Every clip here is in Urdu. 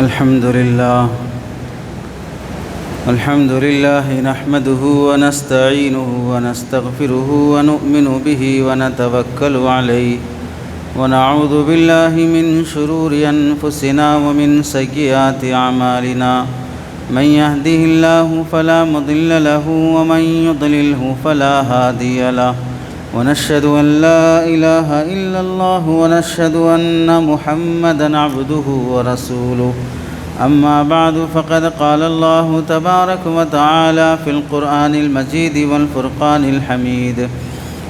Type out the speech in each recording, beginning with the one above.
الحمد لله نحمده ونستعينه ونستغفره ونؤمن به ونتوكل عليه ونعوذ بالله من شرور أنفسنا ومن سيئات أعمالنا من يهده الله فلا مضل له ومن يضلله فلا هادي له ونشهد أن لا إله إلا الله ونشهد أن محمدًا عبده ورسوله أما بعد فقد قال الله تبارك وتعالى في القرآن المجيد والفرقان الحميد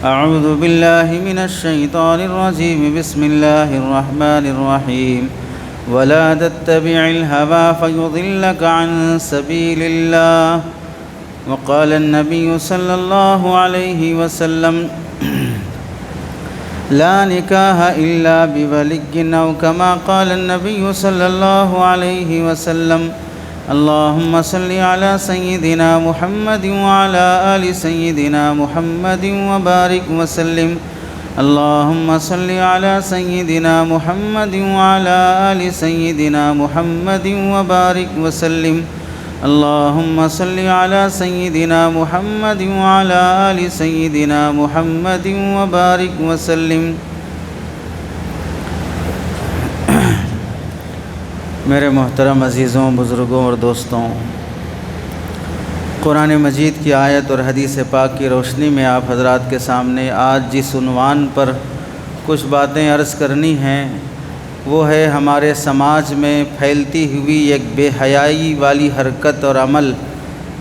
أعوذ بالله من الشيطان الرجيم بسم الله الرحمن الرحيم ولا تتبع الهوى فيضلك عن سبيل الله وقال النبي صلى الله عليه وسلم لا نكاح إلا بولي أو كما قال النبي صلى الله عليه وسلم اللهم صل على سيدنا محمد وعلى آل سيدنا محمد وبارك وسلم اللهم صل على سيدنا محمد وعلى آل سيدنا محمد وبارك وسلم اللهم صل على سيدنا محمد وعلى آل سيدنا محمد وبارك وسلم۔ میرے محترم عزیزوں، بزرگوں اور دوستوں، قرآن مجید کی آیت اور حدیث پاک کی روشنی میں آپ حضرات کے سامنے آج جس عنوان پر کچھ باتیں عرض کرنی ہیں وہ ہے ہمارے سماج میں پھیلتی ہوئی ایک بے حیائی والی حرکت اور عمل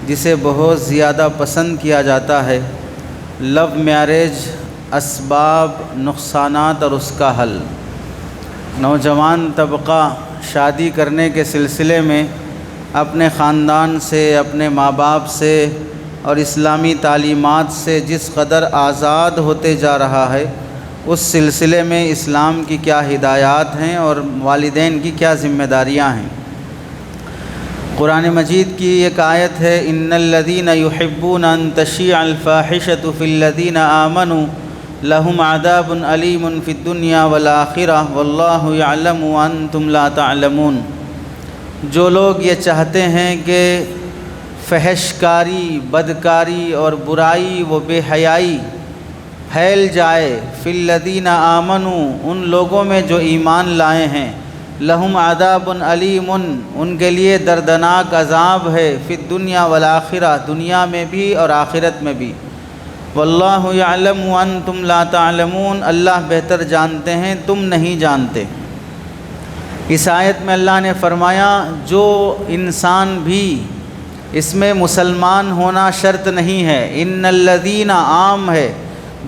جسے بہت زیادہ پسند کیا جاتا ہے، لو میریج، اسباب، نقصانات اور اس کا حل۔ نوجوان طبقہ شادی کرنے کے سلسلے میں اپنے خاندان سے، اپنے ماں باپ سے اور اسلامی تعلیمات سے جس قدر آزاد ہوتے جا رہا ہے، اس سلسلے میں اسلام کی کیا ہدایات ہیں اور والدین کی کیا ذمہ داریاں ہیں۔ قرآن مجید کی ایک آیت ہے ان الذین یحبون ان تشیع الفاحشۃ فی الذین آمنوا لہم عذاب علیم فی الدنیا والآخرہ واللہ یعلم وانتم لا تعلمون۔ جو لوگ یہ چاہتے ہیں کہ فحش کاری، بدکاری اور برائی و بے حیائی پھیل جائے، فی الذین آمنوا، ان لوگوں میں جو ایمان لائے ہیں، لہم عذاب علیم، ان کے لیے دردناک عذاب ہے، فی الدنیا والآخرہ، دنیا میں بھی اور آخرت میں بھی، واللہ یعلم وانتم لا تعلمون، اللہ بہتر جانتے ہیں، تم نہیں جانتے۔ اس آیت میں اللہ نے فرمایا جو انسان بھی، اس میں مسلمان ہونا شرط نہیں ہے، ان الذین عام ہے،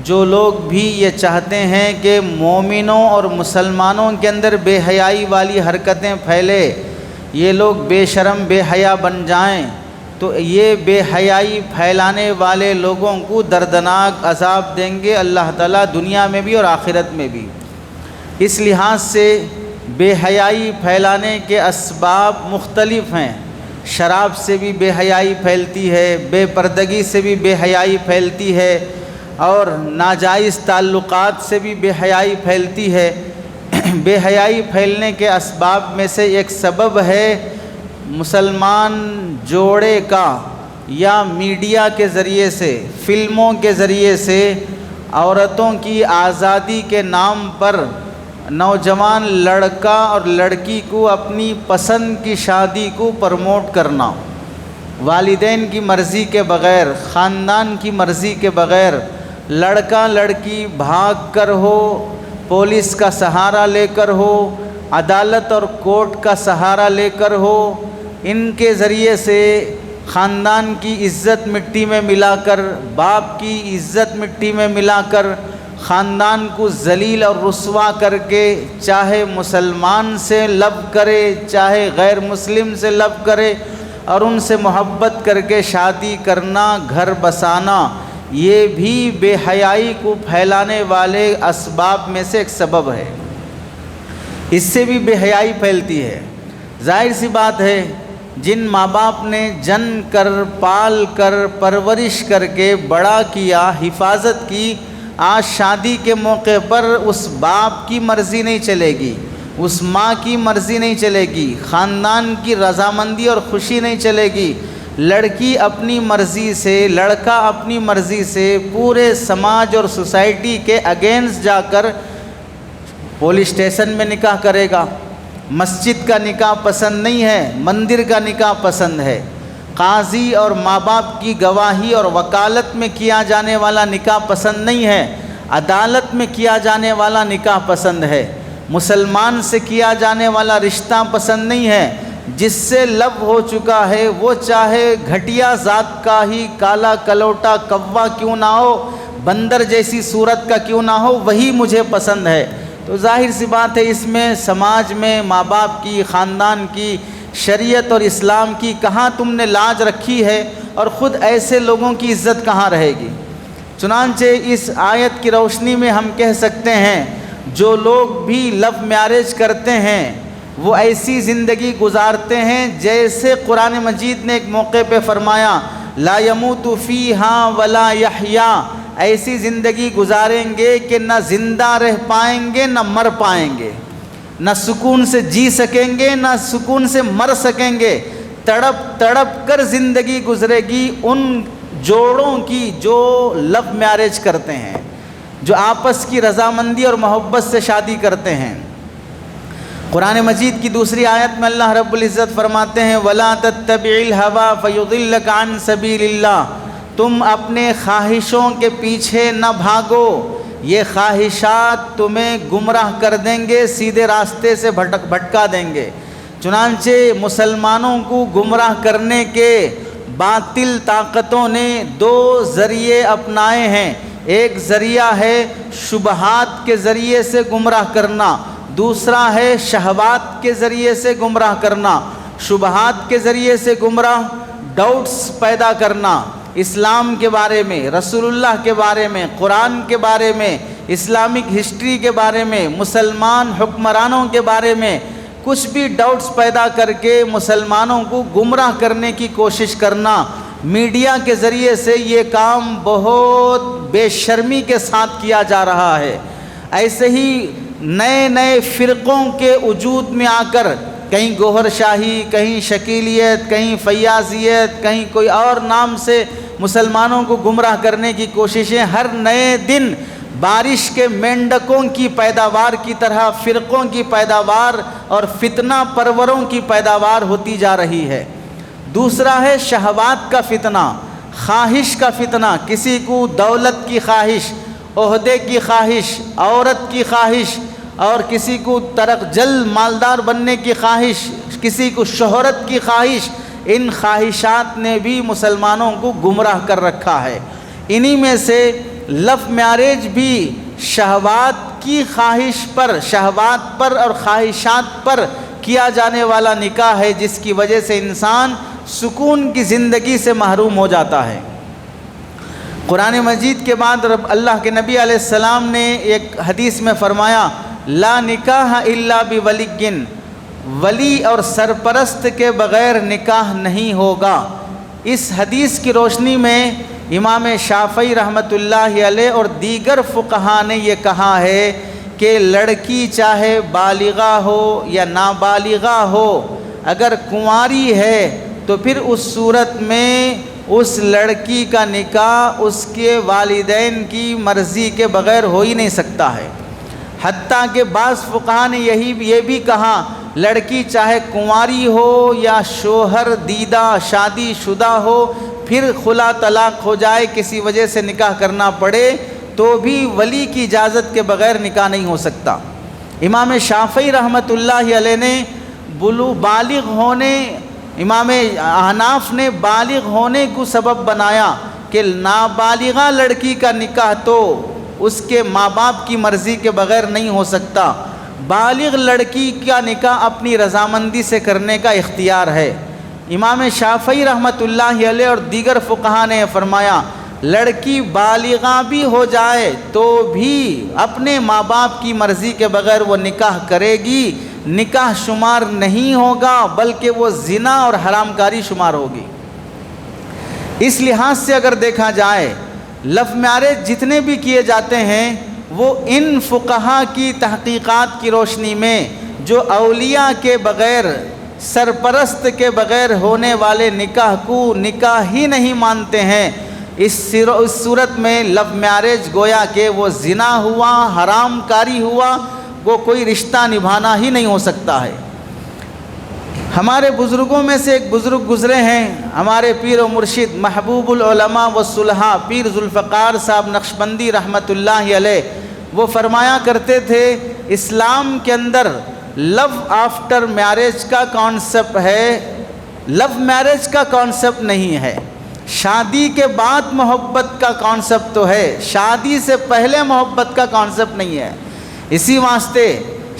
جو لوگ بھی یہ چاہتے ہیں کہ مومنوں اور مسلمانوں کے اندر بے حیائی والی حرکتیں پھیلے، یہ لوگ بے شرم بے حیا بن جائیں، تو یہ بے حیائی پھیلانے والے لوگوں کو دردناک عذاب دیں گے اللہ تعالیٰ، دنیا میں بھی اور آخرت میں بھی۔ اس لحاظ سے بے حیائی پھیلانے کے اسباب مختلف ہیں، شراب سے بھی بے حیائی پھیلتی ہے، بے پردگی سے بھی بے حیائی پھیلتی ہے، اور ناجائز تعلقات سے بھی بے حیائی پھیلتی ہے۔ بے حیائی پھیلنے کے اسباب میں سے ایک سبب ہے مسلمان جوڑے کا یا میڈیا کے ذریعے سے، فلموں کے ذریعے سے عورتوں کی آزادی کے نام پر نوجوان لڑکا اور لڑکی کو اپنی پسند کی شادی کو پروموٹ کرنا، والدین کی مرضی کے بغیر، خاندان کی مرضی کے بغیر، لڑکا لڑکی بھاگ کر ہو، پولیس کا سہارا لے کر ہو، عدالت اور کورٹ کا سہارا لے کر ہو، ان کے ذریعے سے خاندان کی عزت مٹی میں ملا کر، باپ کی عزت مٹی میں ملا کر، خاندان کو ذلیل اور رسوا کر کے، چاہے مسلمان سے لو کرے چاہے غیر مسلم سے لو کرے، اور ان سے محبت کر کے شادی کرنا، گھر بسانا، یہ بھی بے حیائی کو پھیلانے والے اسباب میں سے ایک سبب ہے۔ اس سے بھی بے حیائی پھیلتی ہے۔ ظاہر سی بات ہے جن ماں باپ نے جن کر، پال کر، پرورش کر کے بڑا کیا، حفاظت کی، آج شادی کے موقع پر اس باپ کی مرضی نہیں چلے گی، اس ماں کی مرضی نہیں چلے گی، خاندان کی رضامندی اور خوشی نہیں چلے گی، لڑکی اپنی مرضی سے، لڑکا اپنی مرضی سے پورے سماج اور سوسائٹی کے اگینسٹ جا کر پولیس اسٹیشن میں نکاح کرے گا۔ مسجد کا نکاح پسند نہیں ہے، مندر کا نکاح پسند ہے۔ قاضی اور ماں باپ کی گواہی اور وکالت میں کیا جانے والا نکاح پسند نہیں ہے، عدالت میں کیا جانے والا نکاح پسند ہے۔ مسلمان سے کیا جانے والا رشتہ پسند نہیں ہے، جس سے لو ہو چکا ہے وہ چاہے گھٹیا ذات کا ہی کالا کلوٹا کوا کیوں نہ ہو، بندر جیسی صورت کا کیوں نہ ہو، وہی مجھے پسند ہے۔ تو ظاہر سی بات ہے اس میں سماج میں ماں باپ کی، خاندان کی، شریعت اور اسلام کی کہاں تم نے لاج رکھی ہے، اور خود ایسے لوگوں کی عزت کہاں رہے گی۔ چنانچہ اس آیت کی روشنی میں ہم کہہ سکتے ہیں جو لوگ بھی لو میرج کرتے ہیں وہ ایسی زندگی گزارتے ہیں جیسے قرآن مجید نے ایک موقع پہ فرمایا لا يموت فیہا ولا یحیا، ایسی زندگی گزاریں گے کہ نہ زندہ رہ پائیں گے نہ مر پائیں گے، نہ سکون سے جی سکیں گے نہ سکون سے مر سکیں گے، تڑپ تڑپ کر زندگی گزرے گی ان جوڑوں کی جو لو میرج کرتے ہیں، جو آپس کی رضامندی اور محبت سے شادی کرتے ہیں۔ قرآن مجید کی دوسری آیت میں اللہ رب العزت فرماتے ہیں وَلَا تَتَّبِعِ الْهَوَىٰ فَيُضِلَّكَ عَنْ سَبِيلِ اللَّهِ، تم اپنے خواہشوں کے پیچھے نہ بھاگو، یہ خواہشات تمہیں گمراہ کر دیں گے، سیدھے راستے سے بھٹکا دیں گے۔ چنانچہ مسلمانوں کو گمراہ کرنے کے باطل طاقتوں نے دو ذریعے اپنائے ہیں، ایک ذریعہ ہے شبہات کے ذریعے سے گمراہ کرنا، دوسرا ہے شہوات کے ذریعے سے گمراہ کرنا۔ شبہات کے ذریعے سے گمراہ، ڈاؤٹس پیدا کرنا اسلام کے بارے میں، رسول اللہ کے بارے میں، قرآن کے بارے میں، اسلامک ہسٹری کے بارے میں، مسلمان حکمرانوں کے بارے میں کچھ بھی ڈاؤٹس پیدا کر کے مسلمانوں کو گمراہ کرنے کی کوشش کرنا۔ میڈیا کے ذریعے سے یہ کام بہت بے شرمی کے ساتھ کیا جا رہا ہے۔ ایسے ہی نئے نئے فرقوں کے وجود میں آ کر کہیں گوہر شاہی، کہیں شکیلیت، کہیں فیاضیت، کہیں کوئی اور نام سے مسلمانوں کو گمراہ کرنے کی کوششیں ہر نئے دن بارش کے مینڈکوں کی پیداوار کی طرح فرقوں کی پیداوار اور فتنہ پروروں کی پیداوار ہوتی جا رہی ہے۔ دوسرا ہے شہوات کا فتنہ، خواہش کا فتنہ، کسی کو دولت کی خواہش، عہدے کی خواہش، عورت کی خواہش، اور کسی کو ترقجل مالدار بننے کی خواہش، کسی کو شہرت کی خواہش۔ ان خواہشات نے بھی مسلمانوں کو گمراہ کر رکھا ہے۔ انہی میں سے لو میرج بھی شہوات کی خواہش پر، شہوات پر اور خواہشات پر کیا جانے والا نکاح ہے، جس کی وجہ سے انسان سکون کی زندگی سے محروم ہو جاتا ہے۔ قرآن مجید کے بعد اللہ کے نبی علیہ السلام نے ایک حدیث میں فرمایا لا نکاح الا بولی، ولی اور سرپرست کے بغیر نکاح نہیں ہوگا۔ اس حدیث کی روشنی میں امام شافعی رحمۃ اللہ علیہ اور دیگر فقہا نے یہ کہا ہے کہ لڑکی چاہے بالغہ ہو یا نابالغہ ہو، اگر کنواری ہے تو پھر اس صورت میں اس لڑکی کا نکاح اس کے والدین کی مرضی کے بغیر ہو ہی نہیں سکتا ہے۔ حتیٰ کہ بعض فقہا نے یہ بھی کہا لڑکی چاہے کنواری ہو یا شوہر دیدہ شادی شدہ ہو، پھر خلا طلاق ہو جائے، کسی وجہ سے نکاح کرنا پڑے، تو بھی ولی کی اجازت کے بغیر نکاح نہیں ہو سکتا۔ امام شافعی رحمۃ اللہ علیہ نے بالغ ہونے، امام احناف نے بالغ ہونے کو سبب بنایا کہ نابالغہ لڑکی کا نکاح تو اس کے ماں باپ کی مرضی کے بغیر نہیں ہو سکتا، بالغ لڑکی کا نکاح اپنی رضامندی سے کرنے کا اختیار ہے۔ امام شافعی رحمۃ اللہ علیہ اور دیگر فقہا نے فرمایا لڑکی بالغہ بھی ہو جائے تو بھی اپنے ماں باپ کی مرضی کے بغیر وہ نکاح کرے گی، نکاح شمار نہیں ہوگا بلکہ وہ زنا اور حرام کاری شمار ہوگی۔ اس لحاظ سے اگر دیکھا جائے لو میرج جتنے بھی کیے جاتے ہیں وہ ان فقہا کی تحقیقات کی روشنی میں جو اولیاء کے بغیر، سرپرست کے بغیر ہونے والے نکاح کو نکاح ہی نہیں مانتے ہیں، اس صورت میں لو میرج گویا کہ وہ زنا ہوا، حرام کاری ہوا، وہ کوئی رشتہ نبھانا ہی نہیں ہو سکتا ہے۔ ہمارے بزرگوں میں سے ایک بزرگ گزرے ہیں، ہمارے پیر و مرشد محبوب العلماء والصلحاء پیر ذوالفقار صاحب نقشبندی رحمۃ اللہ علیہ، وہ فرمایا کرتے تھے اسلام کے اندر لو آفٹر میرج کا کانسیپٹ ہے، لو میرج کا کانسیپٹ نہیں ہے۔ شادی کے بعد محبت کا کانسیپٹ تو ہے، شادی سے پہلے محبت کا کانسیپٹ نہیں ہے۔ اسی واسطے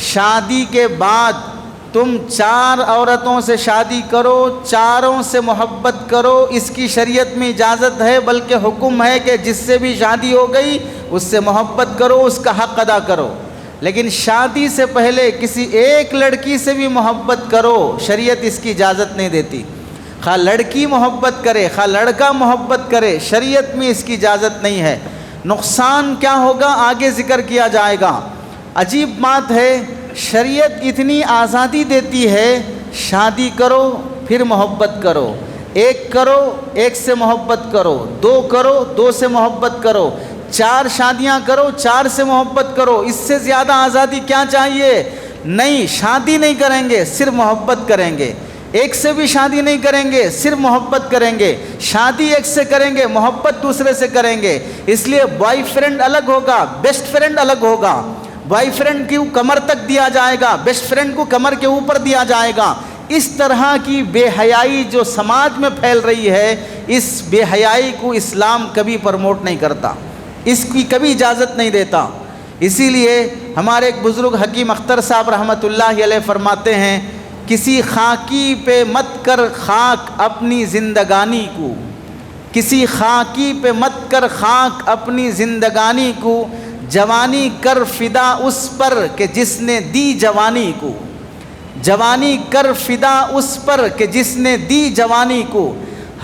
شادی کے بعد تم 4 عورتوں سے شادی کرو، چاروں سے محبت کرو، اس کی شریعت میں اجازت ہے، بلکہ حکم ہے کہ جس سے بھی شادی ہو گئی اس سے محبت کرو، اس کا حق ادا کرو۔ لیکن شادی سے پہلے کسی ایک لڑکی سے بھی محبت کرو، شریعت اس کی اجازت نہیں دیتی۔ خواہ لڑکی محبت کرے، خواہ لڑکا محبت کرے، شریعت میں اس کی اجازت نہیں ہے۔ نقصان کیا ہوگا آگے ذکر کیا جائے گا۔ عجیب بات ہے، شریعت اتنی آزادی دیتی ہے، شادی کرو پھر محبت کرو، ایک کرو ایک سے محبت کرو، 2 کرو 2 سے محبت کرو، 4 شادیاں کرو 4 سے محبت کرو، اس سے زیادہ آزادی کیا چاہیے؟ نہیں، شادی نہیں کریں گے صرف محبت کریں گے، ایک سے بھی شادی نہیں کریں گے صرف محبت کریں گے، شادی ایک سے کریں گے محبت دوسرے سے کریں گے۔ اس لیے بوائے فرینڈ الگ ہوگا، بیسٹ فرینڈ الگ ہوگا، بوائے فرینڈ کی کمر تک دیا جائے گا، بیسٹ فرینڈ کو کمر کے اوپر دیا جائے گا۔ اس طرح کی بے حیائی جو سماج میں پھیل رہی ہے، اس بے حیائی کو اسلام کبھی پروموٹ نہیں کرتا، اس کی کبھی اجازت نہیں دیتا۔ اسی لیے ہمارے ایک بزرگ حکیم اختر صاحب رحمۃ اللہ علیہ فرماتے ہیں، کسی خاکی پہ مت کر خاک اپنی زندگانی کو، کسی خاکی پہ مت کر خاک اپنی زندگانی کو، جوانی کر فدا اس پر کہ جس نے دی جوانی کو، جوانی کر فدا اس پر کہ جس نے دی جوانی کو۔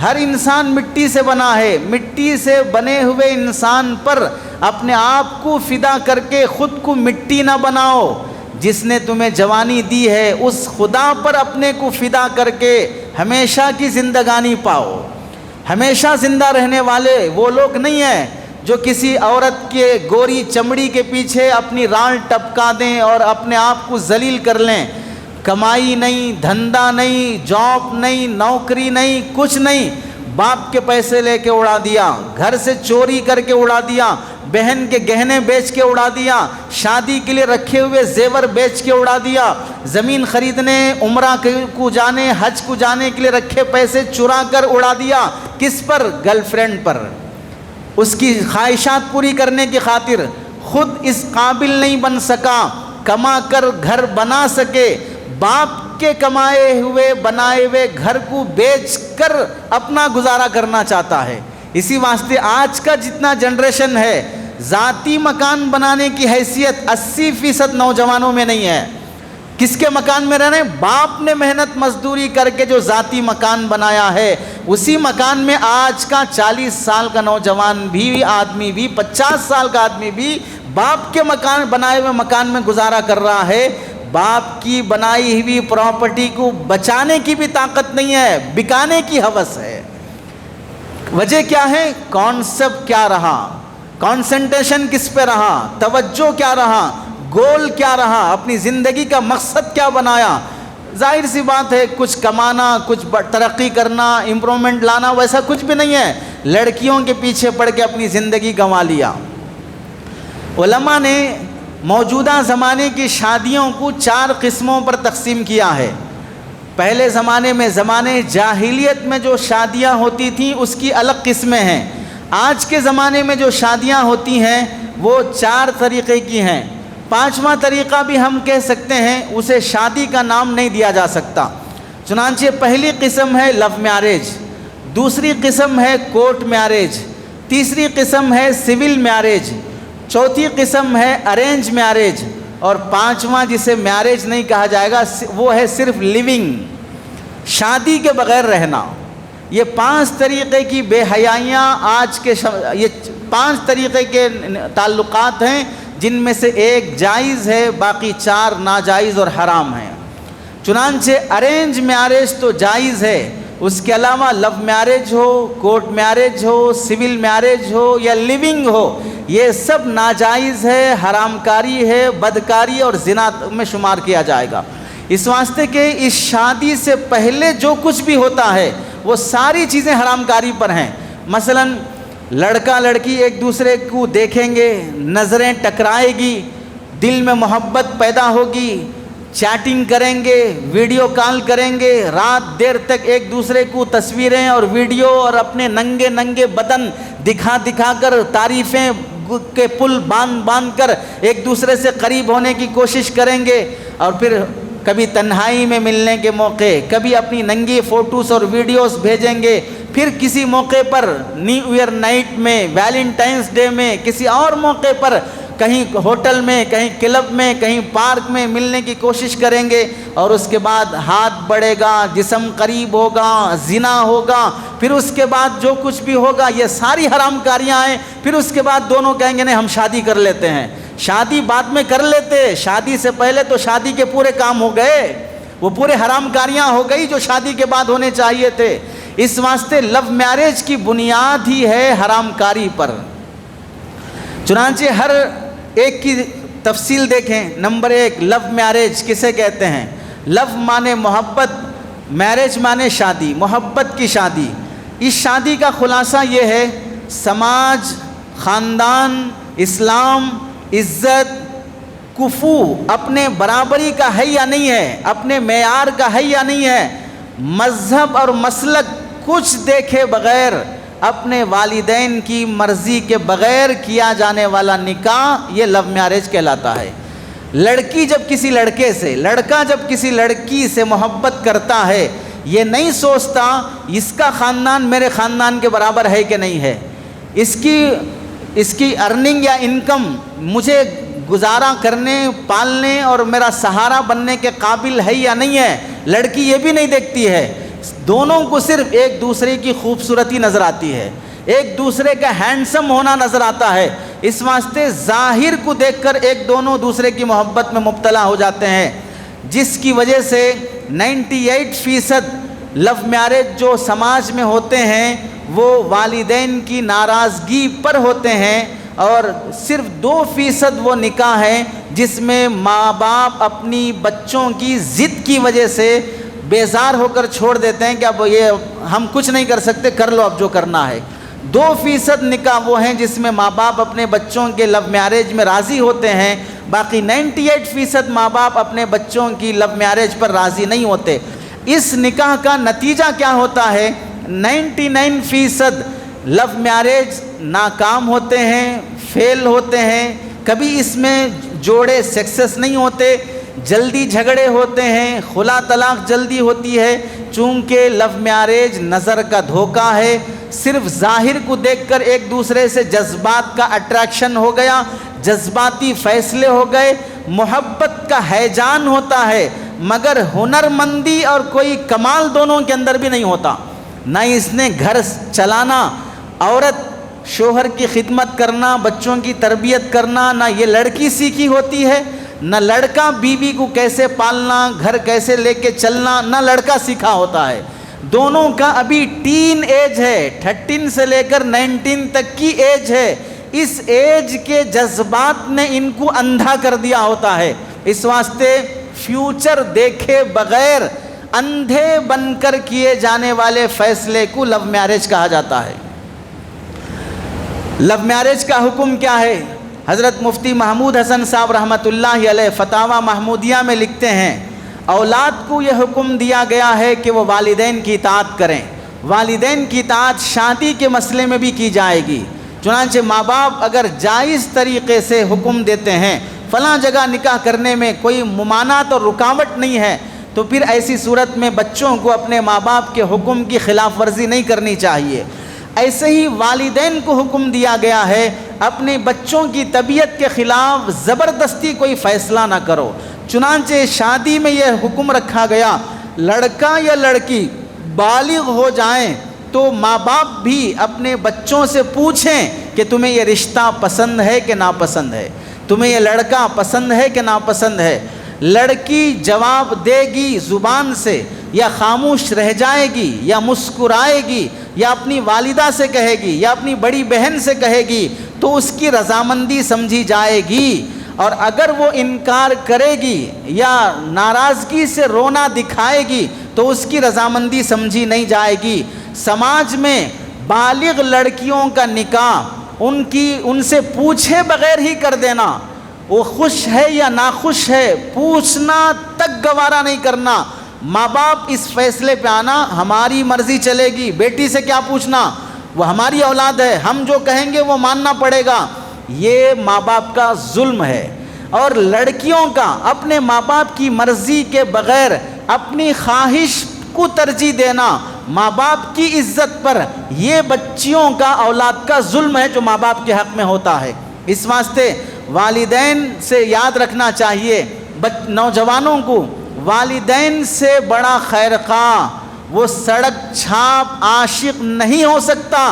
ہر انسان مٹی سے بنا ہے، مٹی سے بنے ہوئے انسان پر اپنے آپ کو فدا کر کے خود کو مٹی نہ بناؤ۔ جس نے تمہیں جوانی دی ہے اس خدا پر اپنے کو فدا کر کے ہمیشہ کی زندگانی پاؤ۔ ہمیشہ زندہ رہنے والے وہ لوگ نہیں ہیں جو کسی عورت کے گوری چمڑی کے پیچھے اپنی ران ٹپکا دیں اور اپنے آپ کو ذلیل کر لیں۔ کمائی نہیں، دھندا نہیں، جاب نہیں، نوکری نہیں، کچھ نہیں، باپ کے پیسے لے کے اڑا دیا، گھر سے چوری کر کے اڑا دیا، بہن کے گہنے بیچ کے اڑا دیا، شادی کے لیے رکھے ہوئے زیور بیچ کے اڑا دیا، زمین خریدنے، عمرہ کو جانے، حج کو جانے کے لیے رکھے پیسے چرا کر اڑا دیا۔ کس پر؟ گرل فرینڈ پر، اس کی خواہشات پوری کرنے کی خاطر۔ خود اس قابل نہیں بن سکا، کما کر گھر بنا سکے، باپ کے کمائے ہوئے بنائے ہوئے گھر کو بیچ کر اپنا گزارا کرنا چاہتا ہے۔ اسی واسطے آج کا جتنا جنریشن ہے، ذاتی مکان بنانے کی حیثیت 80% نوجوانوں میں نہیں ہے۔ کس کے مکان میں رہنے؟ باپ نے محنت مزدوری کر کے جو ذاتی مکان بنایا ہے، اسی مکان میں آج کا 40 سال کا نوجوان بھی، آدمی بھی، 50 سال کا آدمی بھی باپ کے مکان بنائے ہوئے مکان میں گزارا کر رہا ہے۔ باپ کی بنائی ہوئی پراپرٹی کو بچانے کی بھی طاقت نہیں ہے، بکانے کی ہوس ہے۔ وجہ کیا ہے؟ کانسیپٹ کیا رہا، کانسنٹریشن کس پہ رہا، توجہ کیا رہا، گول کیا رہا، اپنی زندگی کا مقصد کیا بنایا۔ ظاہر سی بات ہے، کچھ کمانا، کچھ ترقی کرنا، امپرومنٹ لانا، ویسا کچھ بھی نہیں ہے۔ لڑکیوں کے پیچھے پڑ کے اپنی زندگی گنوا لیا۔ علماء نے موجودہ زمانے کی شادیوں کو 4 قسموں پر تقسیم کیا ہے۔ پہلے زمانے میں، زمانے جاہلیت میں جو شادیاں ہوتی تھیں اس کی الگ قسمیں ہیں۔ آج کے زمانے میں جو شادیاں ہوتی ہیں وہ 4 طریقے کی ہیں۔ 5واں طریقہ بھی ہم کہہ سکتے ہیں، اسے شادی کا نام نہیں دیا جا سکتا۔ چنانچہ پہلی قسم ہے لو میرج، دوسری قسم ہے کورٹ میرج، تیسری قسم ہے سول میرج، چوتھی قسم ہے ارینج میرج، اور 5واں جسے میرج نہیں کہا جائے گا وہ ہے صرف لیونگ، شادی کے بغیر رہنا۔ یہ 5 طریقے کی بے حیائیاں آج کے یہ 5 طریقے کے تعلقات ہیں جن میں سے ایک جائز ہے، باقی 4 ناجائز اور حرام ہیں۔ چنانچہ ارینج میرج تو جائز ہے، اس کے علاوہ لو میرج ہو، کورٹ میرج ہو، سول میرج ہو یا لیونگ ہو، یہ سب ناجائز ہے، حرام کاری ہے، بدکاری اور زنا میں شمار کیا جائے گا۔ اس واسطے کہ اس شادی سے پہلے جو کچھ بھی ہوتا ہے وہ ساری چیزیں حرام کاری پر ہیں۔ مثلا لڑکا لڑکی ایک دوسرے کو دیکھیں گے، نظریں ٹکرائے گی، دل میں محبت پیدا ہوگی، چیٹنگ کریں گے، ویڈیو کال کریں گے، رات دیر تک ایک دوسرے کو تصویریں اور ویڈیو اور اپنے ننگے ننگے بدن دکھا دکھا کر تعریفیں کے پل باندھ کر ایک دوسرے سے قریب ہونے کی کوشش کریں گے، اور پھر کبھی تنہائی میں ملنے کے موقع، کبھی اپنی ننگی فوٹوز اور ویڈیوز بھیجیں گے، پھر کسی موقع پر نیو ایئر نائٹ میں، ویلنٹائنس ڈے میں، کسی اور موقع پر کہیں ہوٹل میں، کہیں کلب میں، کہیں پارک میں ملنے کی کوشش کریں گے، اور اس کے بعد ہاتھ بڑھے گا، جسم قریب ہوگا، زنا ہوگا، پھر اس کے بعد جو کچھ بھی ہوگا یہ ساری حرام کاریاں ہیں۔ پھر اس کے بعد دونوں کہیں گے نہیں ہم شادی کر لیتے ہیں۔ شادی بعد میں کر لیتے، شادی سے پہلے تو شادی کے پورے کام ہو گئے، وہ پورے حرام کاریاں ہو گئی جو شادی کے بعد ہونے چاہیے تھے۔ اس واسطے لو میرج کی بنیاد ہی ہے حرام کاری پر۔ چنانچہ ہر ایک کی تفصیل دیکھیں۔ نمبر 1، لو میرج کسے کہتے ہیں؟ لو مانے محبت، میرج مانے شادی، محبت کی شادی۔ اس شادی کا خلاصہ یہ ہے، سماج، خاندان، اسلام، عزت، کفو اپنے برابری کا ہے یا نہیں ہے، اپنے معیار کا ہے یا نہیں ہے، مذہب اور مسلک کچھ دیکھے بغیر، اپنے والدین کی مرضی کے بغیر کیا جانے والا نکاح یہ لو میرج کہلاتا ہے۔ لڑکی جب کسی لڑکے سے، لڑکا جب کسی لڑکی سے محبت کرتا ہے، یہ نہیں سوچتا اس کا خاندان میرے خاندان کے برابر ہے کہ نہیں ہے، اس کی ارننگ یا انکم مجھے گزارا کرنے، پالنے اور میرا سہارا بننے کے قابل ہے یا نہیں ہے، لڑکی یہ بھی نہیں دیکھتی ہے۔ دونوں کو صرف ایک دوسرے کی خوبصورتی نظر آتی ہے، ایک دوسرے کا ہینڈسم ہونا نظر آتا ہے۔ اس واسطے ظاہر کو دیکھ کر دونوں دوسرے کی محبت میں مبتلا ہو جاتے ہیں، جس کی وجہ سے 98% لو میرج جو سماج میں ہوتے ہیں وہ والدین کی ناراضگی پر ہوتے ہیں، اور صرف 2% وہ نکاح ہیں جس میں ماں باپ اپنی بچوں کی ضد کی وجہ سے بیزار ہو کر چھوڑ دیتے ہیں کہ اب یہ ہم کچھ نہیں کر سکتے، کر لو اب جو کرنا ہے۔ 2% نکاح وہ ہیں جس میں ماں باپ اپنے بچوں کے لو میرج میں راضی ہوتے ہیں، باقی 98% ماں باپ اپنے بچوں کی لو میرج پر راضی نہیں ہوتے۔ اس نکاح کا نتیجہ کیا ہوتا ہے؟ 99% لو میرج ناکام ہوتے ہیں، فیل ہوتے ہیں، کبھی اس میں جوڑے سکسیس نہیں ہوتے، جلدی جھگڑے ہوتے ہیں، خلا طلاق جلدی ہوتی ہے، چونکہ لو میرج نظر کا دھوکہ ہے۔ صرف ظاہر کو دیکھ کر ایک دوسرے سے جذبات کا اٹریکشن ہو گیا، جذباتی فیصلے ہو گئے، محبت کا ہیجان ہوتا ہے، مگر ہنرمندی اور کوئی کمال دونوں کے اندر بھی نہیں ہوتا۔ نہ اس نے گھر چلانا، عورت شوہر کی خدمت کرنا، بچوں کی تربیت کرنا، نہ یہ لڑکی سیکھی ہوتی ہے، نہ لڑکا بیوی کو کیسے پالنا، گھر کیسے لے کے چلنا، نہ لڑکا سیکھا ہوتا ہے۔ دونوں کا ابھی ٹین ایج ہے، 13 سے لے کر 19 تک کی ایج ہے۔ اس ایج کے جذبات نے ان کو اندھا کر دیا ہوتا ہے۔ اس واسطے فیوچر دیکھے بغیر اندھے بن کر کیے جانے والے فیصلے کو لو میرج کہا جاتا ہے۔ لو میرج کا حکم کیا ہے؟ حضرت مفتی محمود حسن صاحب رحمۃ اللہ علیہ فتاوی محمودیہ میں لکھتے ہیں، اولاد کو یہ حکم دیا گیا ہے کہ وہ والدین کی اطاعت کریں۔ والدین کی اطاعت شادی کے مسئلے میں بھی کی جائے گی۔ چنانچہ ماں باپ اگر جائز طریقے سے حکم دیتے ہیں فلاں جگہ نکاح کرنے میں کوئی ممانعت اور رکاوٹ نہیں ہے، تو پھر ایسی صورت میں بچوں کو اپنے ماں باپ کے حکم کی خلاف ورزی نہیں کرنی چاہیے۔ ایسے ہی والدین کو حکم دیا گیا ہے اپنے بچوں کی طبیعت کے خلاف زبردستی کوئی فیصلہ نہ کرو۔ چنانچہ شادی میں یہ حکم رکھا گیا، لڑکا یا لڑکی بالغ ہو جائیں تو ماں باپ بھی اپنے بچوں سے پوچھیں کہ تمہیں یہ رشتہ پسند ہے کہ ناپسند ہے۔ تمہیں یہ لڑکا پسند ہے کہ ناپسند ہے؟ لڑکی جواب دے گی زبان سے، یا خاموش رہ جائے گی، یا مسکرائے گی، یا اپنی والدہ سے کہے گی، یا اپنی بڑی بہن سے کہے گی، تو اس کی رضامندی سمجھی جائے گی۔ اور اگر وہ انکار کرے گی یا ناراضگی سے رونا دکھائے گی تو اس کی رضامندی سمجھی نہیں جائے گی۔ سماج میں بالغ لڑکیوں کا نکاح ان سے پوچھے بغیر ہی کر دینا، وہ خوش ہے یا ناخوش ہے پوچھنا تک گوارا نہیں کرنا۔ ماں باپ اس فیصلے پہ آنا ہماری مرضی چلے گی، بیٹی سے کیا پوچھنا، وہ ہماری اولاد ہے، ہم جو کہیں گے وہ ماننا پڑے گا، یہ ماں باپ کا ظلم ہے۔ اور لڑکیوں کا اپنے ماں باپ کی مرضی کے بغیر اپنی خواہش کو ترجیح دینا ماں باپ کی عزت پر، یہ بچیوں کا اولاد کا ظلم ہے جو ماں باپ کے حق میں ہوتا ہے۔ اس واسطے والدین سے یاد رکھنا چاہیے نوجوانوں کو، والدین سے بڑا خیر خواہ وہ سڑک چھاپ عاشق نہیں ہو سکتا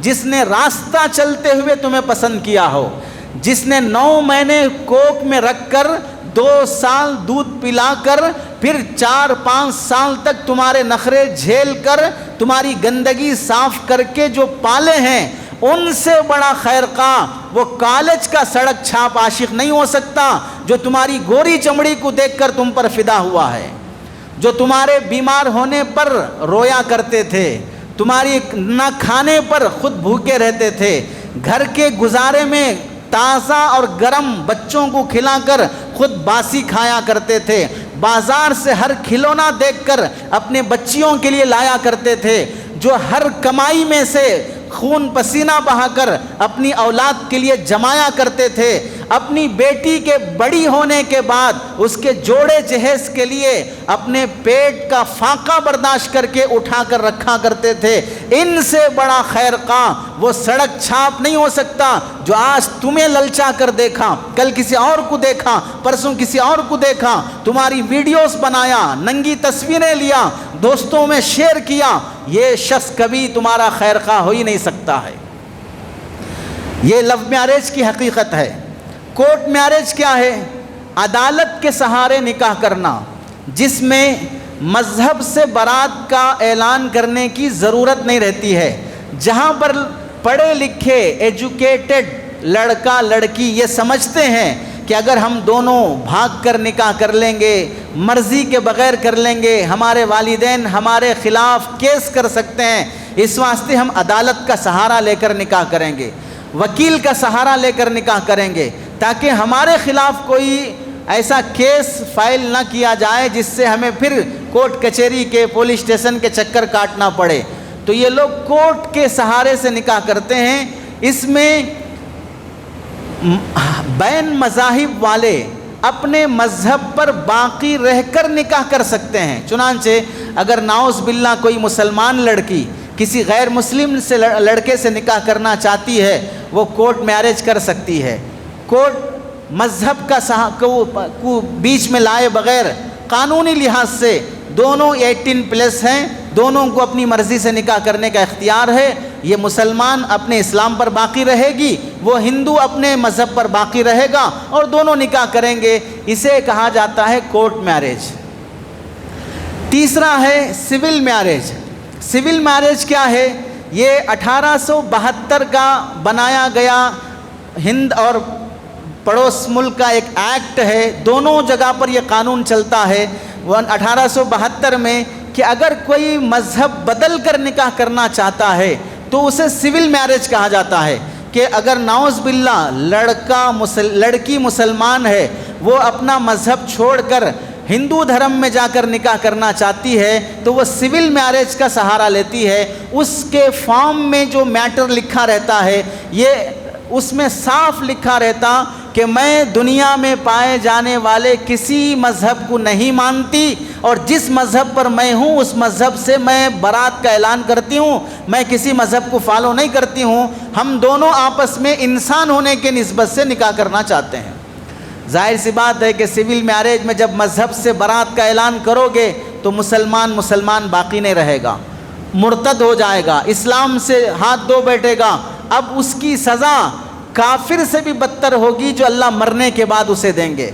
جس نے راستہ چلتے ہوئے تمہیں پسند کیا ہو، جس نے 9 مہینے کوکھ میں رکھ کر 2 سال دودھ پلا کر پھر 4-5 سال تک تمہارے نخرے جھیل کر تمہاری گندگی صاف کر کے جو پالے ہیں، ان سے بڑا خیر خواہ وہ کالج کا سڑک چھاپ عاشق نہیں ہو سکتا جو تمہاری گوری چمڑی کو دیکھ کر تم پر فدا ہوا ہے، جو تمہارے بیمار ہونے پر رویا کرتے تھے، تمہاری نہ کھانے پر خود بھوکے رہتے تھے، گھر کے گزارے میں تازہ اور گرم بچوں کو کھلا کر خود باسی کھایا کرتے تھے، بازار سے ہر کھلونا دیکھ کر اپنے بچیوں کے لیے لایا کرتے تھے، جو ہر کمائی میں سے خون پسینہ بہا کر اپنی اولاد کے لیے جمایا کرتے تھے، اپنی بیٹی کے بڑی ہونے کے بعد اس کے جوڑے جہیز کے لیے اپنے پیٹ کا فاقہ برداشت کر کے اٹھا کر رکھا کرتے تھے۔ ان سے بڑا خیر خواہ وہ سڑک چھاپ نہیں ہو سکتا جو آج تمہیں للچا کر دیکھا، کل کسی اور کو دیکھا، پرسوں کسی اور کو دیکھا، تمہاری ویڈیوز بنایا، ننگی تصویریں لیا، دوستوں میں شیئر کیا، یہ شخص کبھی تمہارا خیر خواہ ہو ہی نہیں سکتا ہے۔ یہ لو میرج کی حقیقت ہے۔ کورٹ میرج کیا ہے؟ عدالت کے سہارے نکاح کرنا، جس میں مذہب سے برات کا اعلان کرنے کی ضرورت نہیں رہتی ہے، جہاں پر پڑھے لکھے ایجوکیٹڈ لڑکا لڑکی یہ سمجھتے ہیں کہ اگر ہم دونوں بھاگ کر نکاح کر لیں گے، مرضی کے بغیر کر لیں گے، ہمارے والدین ہمارے خلاف کیس کر سکتے ہیں، اس واسطے ہم عدالت کا سہارا لے کر نکاح کریں گے، وکیل کا سہارا لے کر نکاح کریں گے، تاکہ ہمارے خلاف کوئی ایسا کیس فائل نہ کیا جائے جس سے ہمیں پھر کورٹ کچہری کے پولیس اسٹیشن کے چکر کاٹنا پڑے۔ تو یہ لوگ کورٹ کے سہارے سے نکاح کرتے ہیں۔ اس میں بین مذاہب والے اپنے مذہب پر باقی رہ کر نکاح کر سکتے ہیں۔ چنانچہ اگر نعوذ باللہ کوئی مسلمان لڑکی کسی غیر مسلم سے لڑکے سے نکاح کرنا چاہتی ہے، وہ کورٹ میرج کر سکتی ہے۔ کورٹ مذہب کا کو بیچ میں لائے بغیر قانونی لحاظ سے دونوں 18+ ہیں، دونوں کو اپنی مرضی سے نکاح کرنے کا اختیار ہے۔ یہ مسلمان اپنے اسلام پر باقی رہے گی، وہ ہندو اپنے مذہب پر باقی رہے گا، اور دونوں نکاح کریں گے۔ اسے کہا جاتا ہے کورٹ میرج۔ تیسرا ہے سول میرج۔ سول میرج کیا ہے؟ یہ 1872 کا بنایا گیا ہند اور پڑوس ملک کا ایک ایکٹ ہے، دونوں جگہ پر یہ قانون چلتا ہے 1872 میں، کہ اگر کوئی مذہب بدل کر نکاح کرنا چاہتا ہے تو اسے سول میرج کہا جاتا ہے، کہ اگر نعوذ باللہ لڑکی مسلمان ہے، وہ اپنا مذہب چھوڑ کر ہندو دھرم میں جا کر نکاح کرنا چاہتی ہے تو وہ سول میرج کا سہارا لیتی ہے۔ اس کے فارم میں جو میٹر لکھا رہتا ہے، یہ اس میں صاف لکھا رہتا کہ میں دنیا میں پائے جانے والے کسی مذہب کو نہیں مانتی، اور جس مذہب پر میں ہوں اس مذہب سے میں برات کا اعلان کرتی ہوں، میں کسی مذہب کو فالو نہیں کرتی ہوں، ہم دونوں آپس میں انسان ہونے کے نسبت سے نکاح کرنا چاہتے ہیں۔ ظاہر سی بات ہے کہ سول میرج میں جب مذہب سے برات کا اعلان کرو گے تو مسلمان باقی نہیں رہے گا، مرتد ہو جائے گا، اسلام سے ہاتھ دھو بیٹھے گا۔ اب اس کی سزا کافر سے بھی بدتر ہوگی جو اللہ مرنے کے بعد اسے دیں گے۔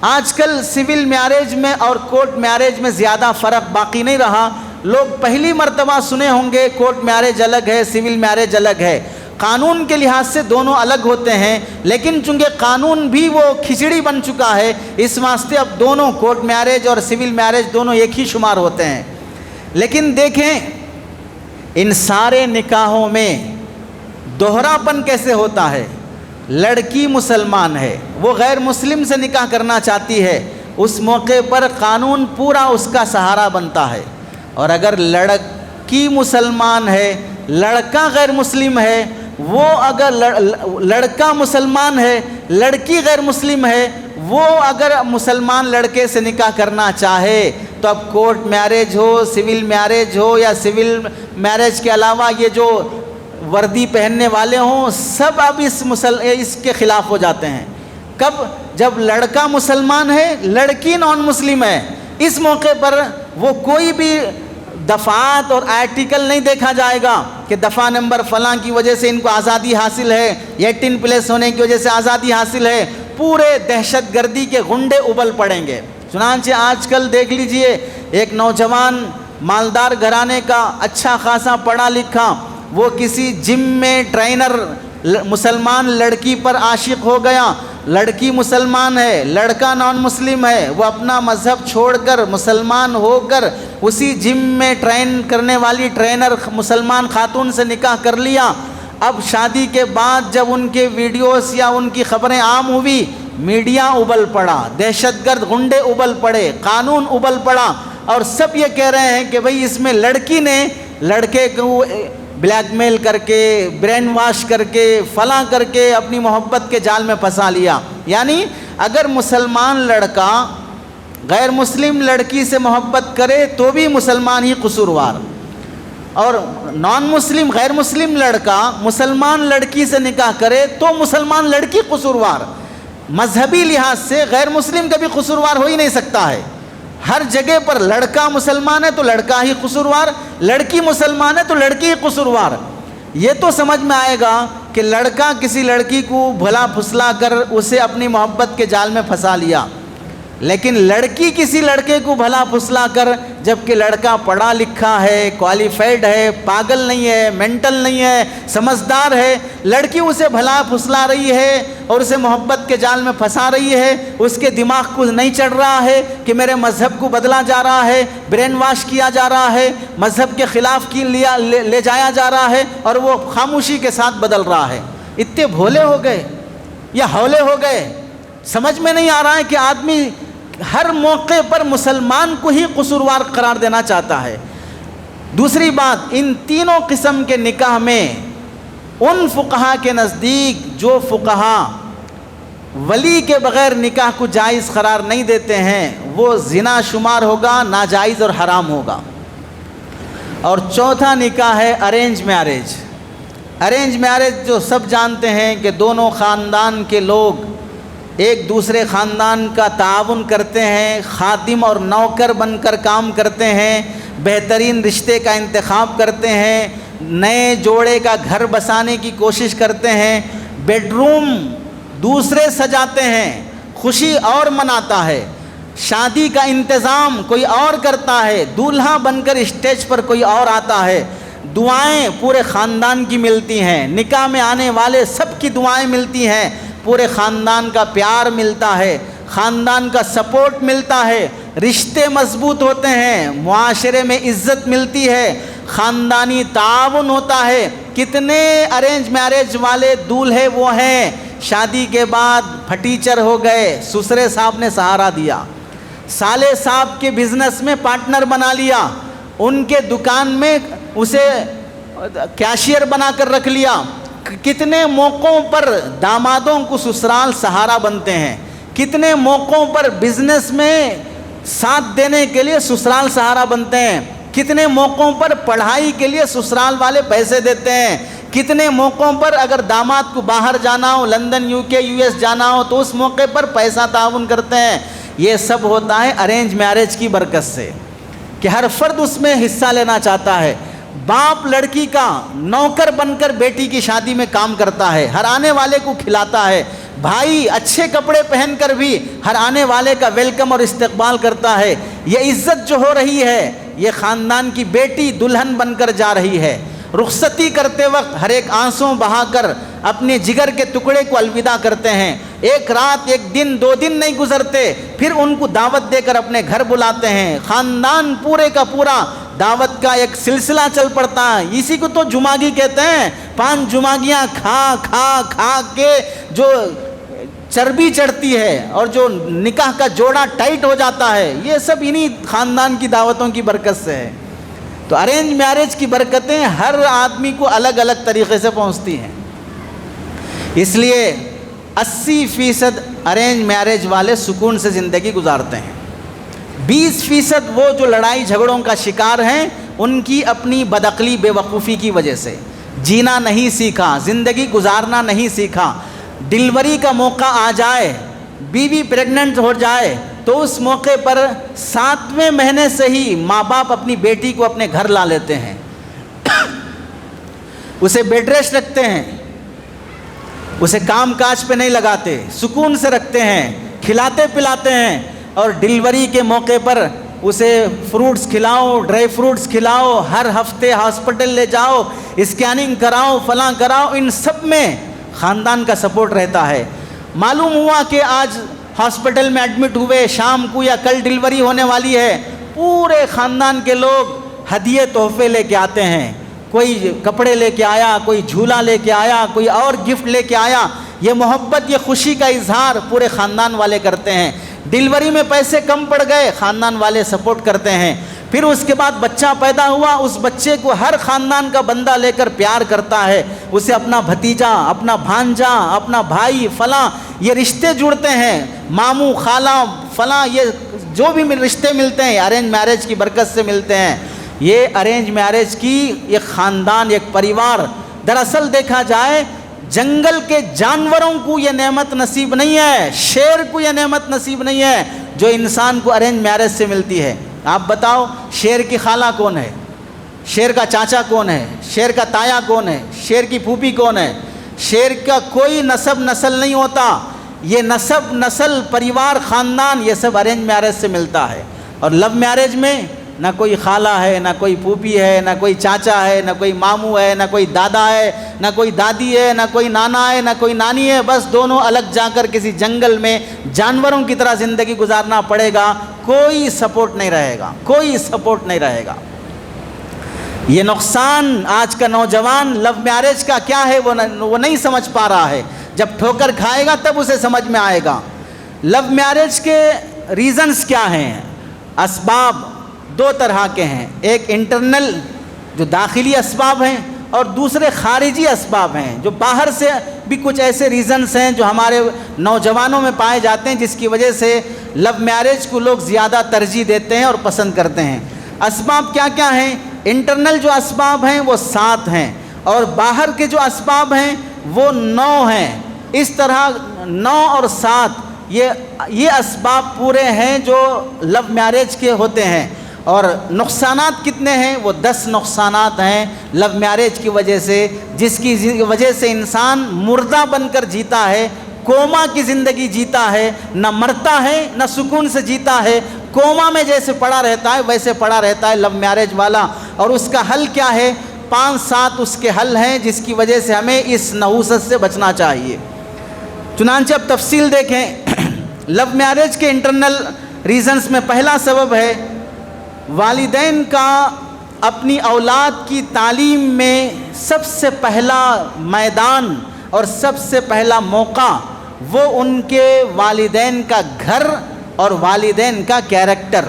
آج کل سول میرج میں اور کورٹ میرج میں زیادہ فرق باقی نہیں رہا۔ لوگ پہلی مرتبہ سنے ہوں گے کورٹ میرج الگ ہے، سول میرج الگ ہے۔ قانون کے لحاظ سے دونوں الگ ہوتے ہیں، لیکن چونکہ قانون بھی وہ کھچڑی بن چکا ہے، اس واسطے اب دونوں کورٹ میرج اور سول میرج دونوں ایک ہی شمار ہوتے ہیں۔ لیکن دیکھیں ان سارے نکاحوں میں دوہراپن کیسے ہوتا ہے؟ لڑکی مسلمان ہے، وہ غیر مسلم سے نکاح کرنا چاہتی ہے، اس موقع پر قانون پورا اس کا سہارا بنتا ہے۔ اور اگر لڑکی مسلمان ہے، لڑکا غیر مسلم ہے، وہ اگر لڑکا مسلمان ہے، لڑکی غیر مسلم ہے، وہ اگر مسلمان لڑکے سے نکاح کرنا چاہے تو اب کورٹ میرج ہو، سول میرج ہو یا سول میرج کے علاوہ یہ جو وردی پہننے والے ہوں، سب اب اس کے خلاف ہو جاتے ہیں۔ کب؟ جب لڑکا مسلمان ہے، لڑکی نان مسلم ہے، اس موقع پر وہ کوئی بھی دفعات اور آرٹیکل نہیں دیکھا جائے گا کہ دفعہ نمبر فلاں کی وجہ سے ان کو آزادی حاصل ہے، 18+ ہونے کی وجہ سے آزادی حاصل ہے۔ پورے دہشت گردی کے غنڈے ابل پڑیں گے۔ چنانچہ آج کل دیکھ لیجئے ایک نوجوان مالدار گھرانے کا، اچھا خاصا پڑھا لکھا، وہ کسی جم میں ٹرینر مسلمان لڑکی پر عاشق ہو گیا، لڑکی مسلمان ہے، لڑکا نان مسلم ہے، وہ اپنا مذہب چھوڑ کر مسلمان ہو کر اسی جم میں ٹرین کرنے والی ٹرینر مسلمان خاتون سے نکاح کر لیا۔ اب شادی کے بعد جب ان کے ویڈیوز یا ان کی خبریں عام ہوئی، میڈیا ابل پڑا، دہشت گرد غنڈے ابل پڑے، قانون ابل پڑا، اور سب یہ کہہ رہے ہیں کہ بھئی اس میں لڑکی نے لڑکے کو بلیک میل کر کے، برین واش کر کے، فلاں کر کے اپنی محبت کے جال میں پھنسا لیا۔ یعنی اگر مسلمان لڑکا غیر مسلم لڑکی سے محبت کرے تو بھی مسلمان ہی قصوروار، اور نان مسلم غیر مسلم لڑکا مسلمان لڑکی سے نکاح کرے تو مسلمان لڑکی قصوروار۔ مذہبی لحاظ سے غیر مسلم کبھی قصوروار ہو ہی نہیں سکتا ہے۔ ہر جگہ پر لڑکا مسلمان ہے تو لڑکا ہی قصوروار، لڑکی مسلمان ہے تو لڑکی ہی قصوروار۔ یہ تو سمجھ میں آئے گا کہ لڑکا کسی لڑکی کو بھلا پھسلا کر اسے اپنی محبت کے جال میں پھنسا لیا، لیکن لڑکی کسی لڑکے کو بھلا پھسلا کر، جبکہ لڑکا پڑھا لکھا ہے، کوالیفائڈ ہے، پاگل نہیں ہے، مینٹل نہیں ہے، سمجھدار ہے، لڑکی اسے بھلا پھسلا رہی ہے اور اسے محبت کے جال میں پھنسا رہی ہے، اس کے دماغ کو نہیں چڑھ رہا ہے کہ میرے مذہب کو بدلا جا رہا ہے، برین واش کیا جا رہا ہے، مذہب کے خلاف لے جایا جا رہا ہے، اور وہ خاموشی کے ساتھ بدل رہا ہے۔ اتنے بھولے ہو گئے یا ہولے ہو گئے، سمجھ میں نہیں آ رہا ہے کہ آدمی ہر موقع پر مسلمان کو ہی قصوروار قرار دینا چاہتا ہے۔ دوسری بات، ان تینوں قسم کے نکاح میں ان فقہا کے نزدیک جو فقہا ولی کے بغیر نکاح کو جائز قرار نہیں دیتے ہیں، وہ زنا شمار ہوگا، ناجائز اور حرام ہوگا۔ اور چوتھا نکاح ہے ارینج میرج۔ ارینج میرج جو سب جانتے ہیں کہ دونوں خاندان کے لوگ ایک دوسرے خاندان کا تعاون کرتے ہیں، خادم اور نوکر بن کر کام کرتے ہیں، بہترین رشتے کا انتخاب کرتے ہیں، نئے جوڑے کا گھر بسانے کی کوشش کرتے ہیں، بیڈ روم دوسرے سجاتے ہیں، خوشی اور مناتا ہے، شادی کا انتظام کوئی اور کرتا ہے، دولہا بن کر اسٹیج پر کوئی اور آتا ہے، دعائیں پورے خاندان کی ملتی ہیں، نکاح میں آنے والے سب کی دعائیں ملتی ہیں، پورے خاندان کا پیار ملتا ہے، خاندان کا سپورٹ ملتا ہے، رشتے مضبوط ہوتے ہیں، معاشرے میں عزت ملتی ہے، خاندانی تعاون ہوتا ہے۔ کتنے ارینج میرج والے دولہے وہ ہیں شادی کے بعد پھٹیچر ہو گئے، سسرے صاحب نے سہارا دیا، سالے صاحب کے بزنس میں پارٹنر بنا لیا، ان کے دکان میں اسے کیشیئر بنا کر رکھ لیا۔ کتنے موقعوں پر دامادوں کو سسرال سہارا بنتے ہیں، کتنے موقعوں پر بزنس میں ساتھ دینے کے لیے سسرال سہارا بنتے ہیں، کتنے موقعوں پر پڑھائی کے لیے سسرال والے پیسے دیتے ہیں، کتنے موقعوں پر اگر داماد کو باہر جانا ہو، لندن UK US جانا ہو تو اس موقع پر پیسہ تعاون کرتے ہیں۔ یہ سب ہوتا ہے ارینج میرج کی برکت سے کہ ہر فرد اس میں حصہ لینا چاہتا ہے۔ باپ لڑکی کا نوکر بن کر بیٹی کی شادی میں کام کرتا ہے، ہر آنے والے کو کھلاتا ہے، بھائی اچھے کپڑے پہن کر بھی ہر آنے والے کا ویلکم اور استقبال کرتا ہے۔ یہ عزت جو ہو رہی ہے، یہ خاندان کی بیٹی دلہن بن کر جا رہی ہے۔ رخصتی کرتے وقت ہر ایک آنسوں بہا کر اپنے جگر کے ٹکڑے کو الوداع کرتے ہیں۔ ایک رات، ایک دن، 2 دن نہیں گزرتے، پھر ان کو دعوت دے کر اپنے گھر بلاتے ہیں۔ خاندان پورے کا پورا دعوت کا ایک سلسلہ چل پڑتا ہے۔ اسی کو تو جماگی کہتے ہیں۔ 5 جماگیاں کھا کھا کھا کے جو چربی چڑھتی ہے اور جو نکاح کا جوڑا ٹائٹ ہو جاتا ہے، یہ سب انہی خاندان کی دعوتوں کی برکت سے ہے۔ تو ارینج میرج کی برکتیں ہر آدمی کو الگ الگ طریقے سے پہنچتی ہیں۔ اس لیے 80% ارینج میرج والے سکون سے زندگی گزارتے ہیں۔ 20% وہ جو لڑائی جھگڑوں کا شکار ہیں، ان کی اپنی بدعقلی بے وقوفی کی وجہ سے جینا نہیں سیکھا، زندگی گزارنا نہیں سیکھا۔ ڈلیوری کا موقع آ جائے، بیوی پریگننٹ ہو جائے، تو اس موقع پر 7ویں مہینے سے ہی ماں باپ اپنی بیٹی کو اپنے گھر لا لیتے ہیں، اسے بیڈ ریسٹ رکھتے ہیں، اسے کام کاج پہ نہیں لگاتے، سکون سے رکھتے ہیں، کھلاتے پلاتے ہیں، اور ڈلیوری کے موقع پر اسے فروٹس کھلاؤ، ڈرائی فروٹس کھلاؤ، ہر ہفتے ہاسپٹل لے جاؤ، اسکیننگ کراؤ، فلاں کراؤ۔ ان سب میں خاندان کا سپورٹ رہتا ہے۔ معلوم ہوا کہ آج ہاسپٹل میں ایڈمٹ ہوئے، شام کو یا کل ڈلیوری ہونے والی ہے، پورے خاندان کے لوگ ہدیے تحفے لے کے آتے ہیں۔ کوئی کپڑے لے کے آیا، کوئی جھولا لے کے آیا، کوئی اور گفٹ لے کے آیا۔ یہ محبت، یہ خوشی کا اظہار پورے خاندان والے کرتے ہیں۔ ڈلیوری میں پیسے کم پڑ گئے، خاندان والے سپورٹ کرتے ہیں۔ پھر اس کے بعد بچہ پیدا ہوا، اس بچے کو ہر خاندان کا بندہ لے کر پیار کرتا ہے، اسے اپنا بھتیجا، اپنا بھانجا، اپنا بھائی فلاں، یہ رشتے جڑتے ہیں، ماموں خالہ فلاں، یہ جو بھی رشتے ملتے ہیں ارینج میرج کی برکت سے ملتے ہیں۔ یہ ارینج میرج کی ایک خاندان، ایک پریوار، دراصل دیکھا جائے جنگل کے جانوروں کو یہ نعمت نصیب نہیں ہے، شیر کو یہ نعمت نصیب نہیں ہے جو انسان کو ارینج میرج سے ملتی ہے۔ آپ بتاؤ، شیر کی خالہ کون ہے؟ شیر کا چاچا کون ہے؟ شیر کا تایا کون ہے؟ شیر کی پھوپھی کون ہے؟ شیر کا کوئی نسب نسل نہیں ہوتا۔ یہ نسب نسل، پریوار، خاندان، یہ سب ارینج میرج سے ملتا ہے۔ اور لو میرج میں نہ کوئی خالہ ہے، نہ کوئی پھوپھی ہے، نہ کوئی چاچا ہے، نہ کوئی ماموں ہے، نہ کوئی دادا ہے، نہ کوئی دادی ہے، نہ کوئی نانا ہے، نہ کوئی نانی ہے۔ بس دونوں الگ جا کر کسی جنگل میں جانوروں کی طرح زندگی گزارنا پڑے گا۔ کوئی سپورٹ نہیں رہے گا، کوئی سپورٹ نہیں رہے گا۔ یہ نقصان آج کا نوجوان لو میرج کا کیا ہے وہ نہیں سمجھ پا رہا ہے۔ جب ٹھوکر کھائے گا تب اسے سمجھ میں آئے گا۔ لو میرج کے ریزنز کیا ہیں؟ اسباب 2 طرح کے ہیں، ایک انٹرنل جو داخلی اسباب ہیں، اور دوسرے خارجی اسباب ہیں جو باہر سے بھی کچھ ایسے ریزنز ہیں جو ہمارے نوجوانوں میں پائے جاتے ہیں، جس کی وجہ سے لو میرج کو لوگ زیادہ ترجیح دیتے ہیں اور پسند کرتے ہیں۔ اسباب کیا کیا ہیں؟ انٹرنل جو اسباب ہیں وہ 7 ہیں، اور باہر کے جو اسباب ہیں وہ 9 ہیں۔ اس طرح 9 اور 7 یہ اسباب پورے ہیں جو لو میرج کے ہوتے ہیں۔ اور نقصانات کتنے ہیں؟ وہ 10 نقصانات ہیں لو میرج کی وجہ سے، جس کی وجہ سے انسان مردہ بن کر جیتا ہے، کوما کی زندگی جیتا ہے، نہ مرتا ہے نہ سکون سے جیتا ہے، کوما میں جیسے پڑا رہتا ہے ویسے پڑا رہتا ہے لو میرج والا۔ اور اس کا حل کیا ہے؟ 5-7 اس کے حل ہیں، جس کی وجہ سے ہمیں اس نحوست سے بچنا چاہیے۔ چنانچہ اب تفصیل دیکھیں۔ لو میرج کے انٹرنل ریزنز میں پہلا سبب ہے والدین کا اپنی اولاد کی تعلیم میں سب سے پہلا میدان اور سب سے پہلا موقع وہ ان کے والدین کا گھر اور والدین کا کیریکٹر،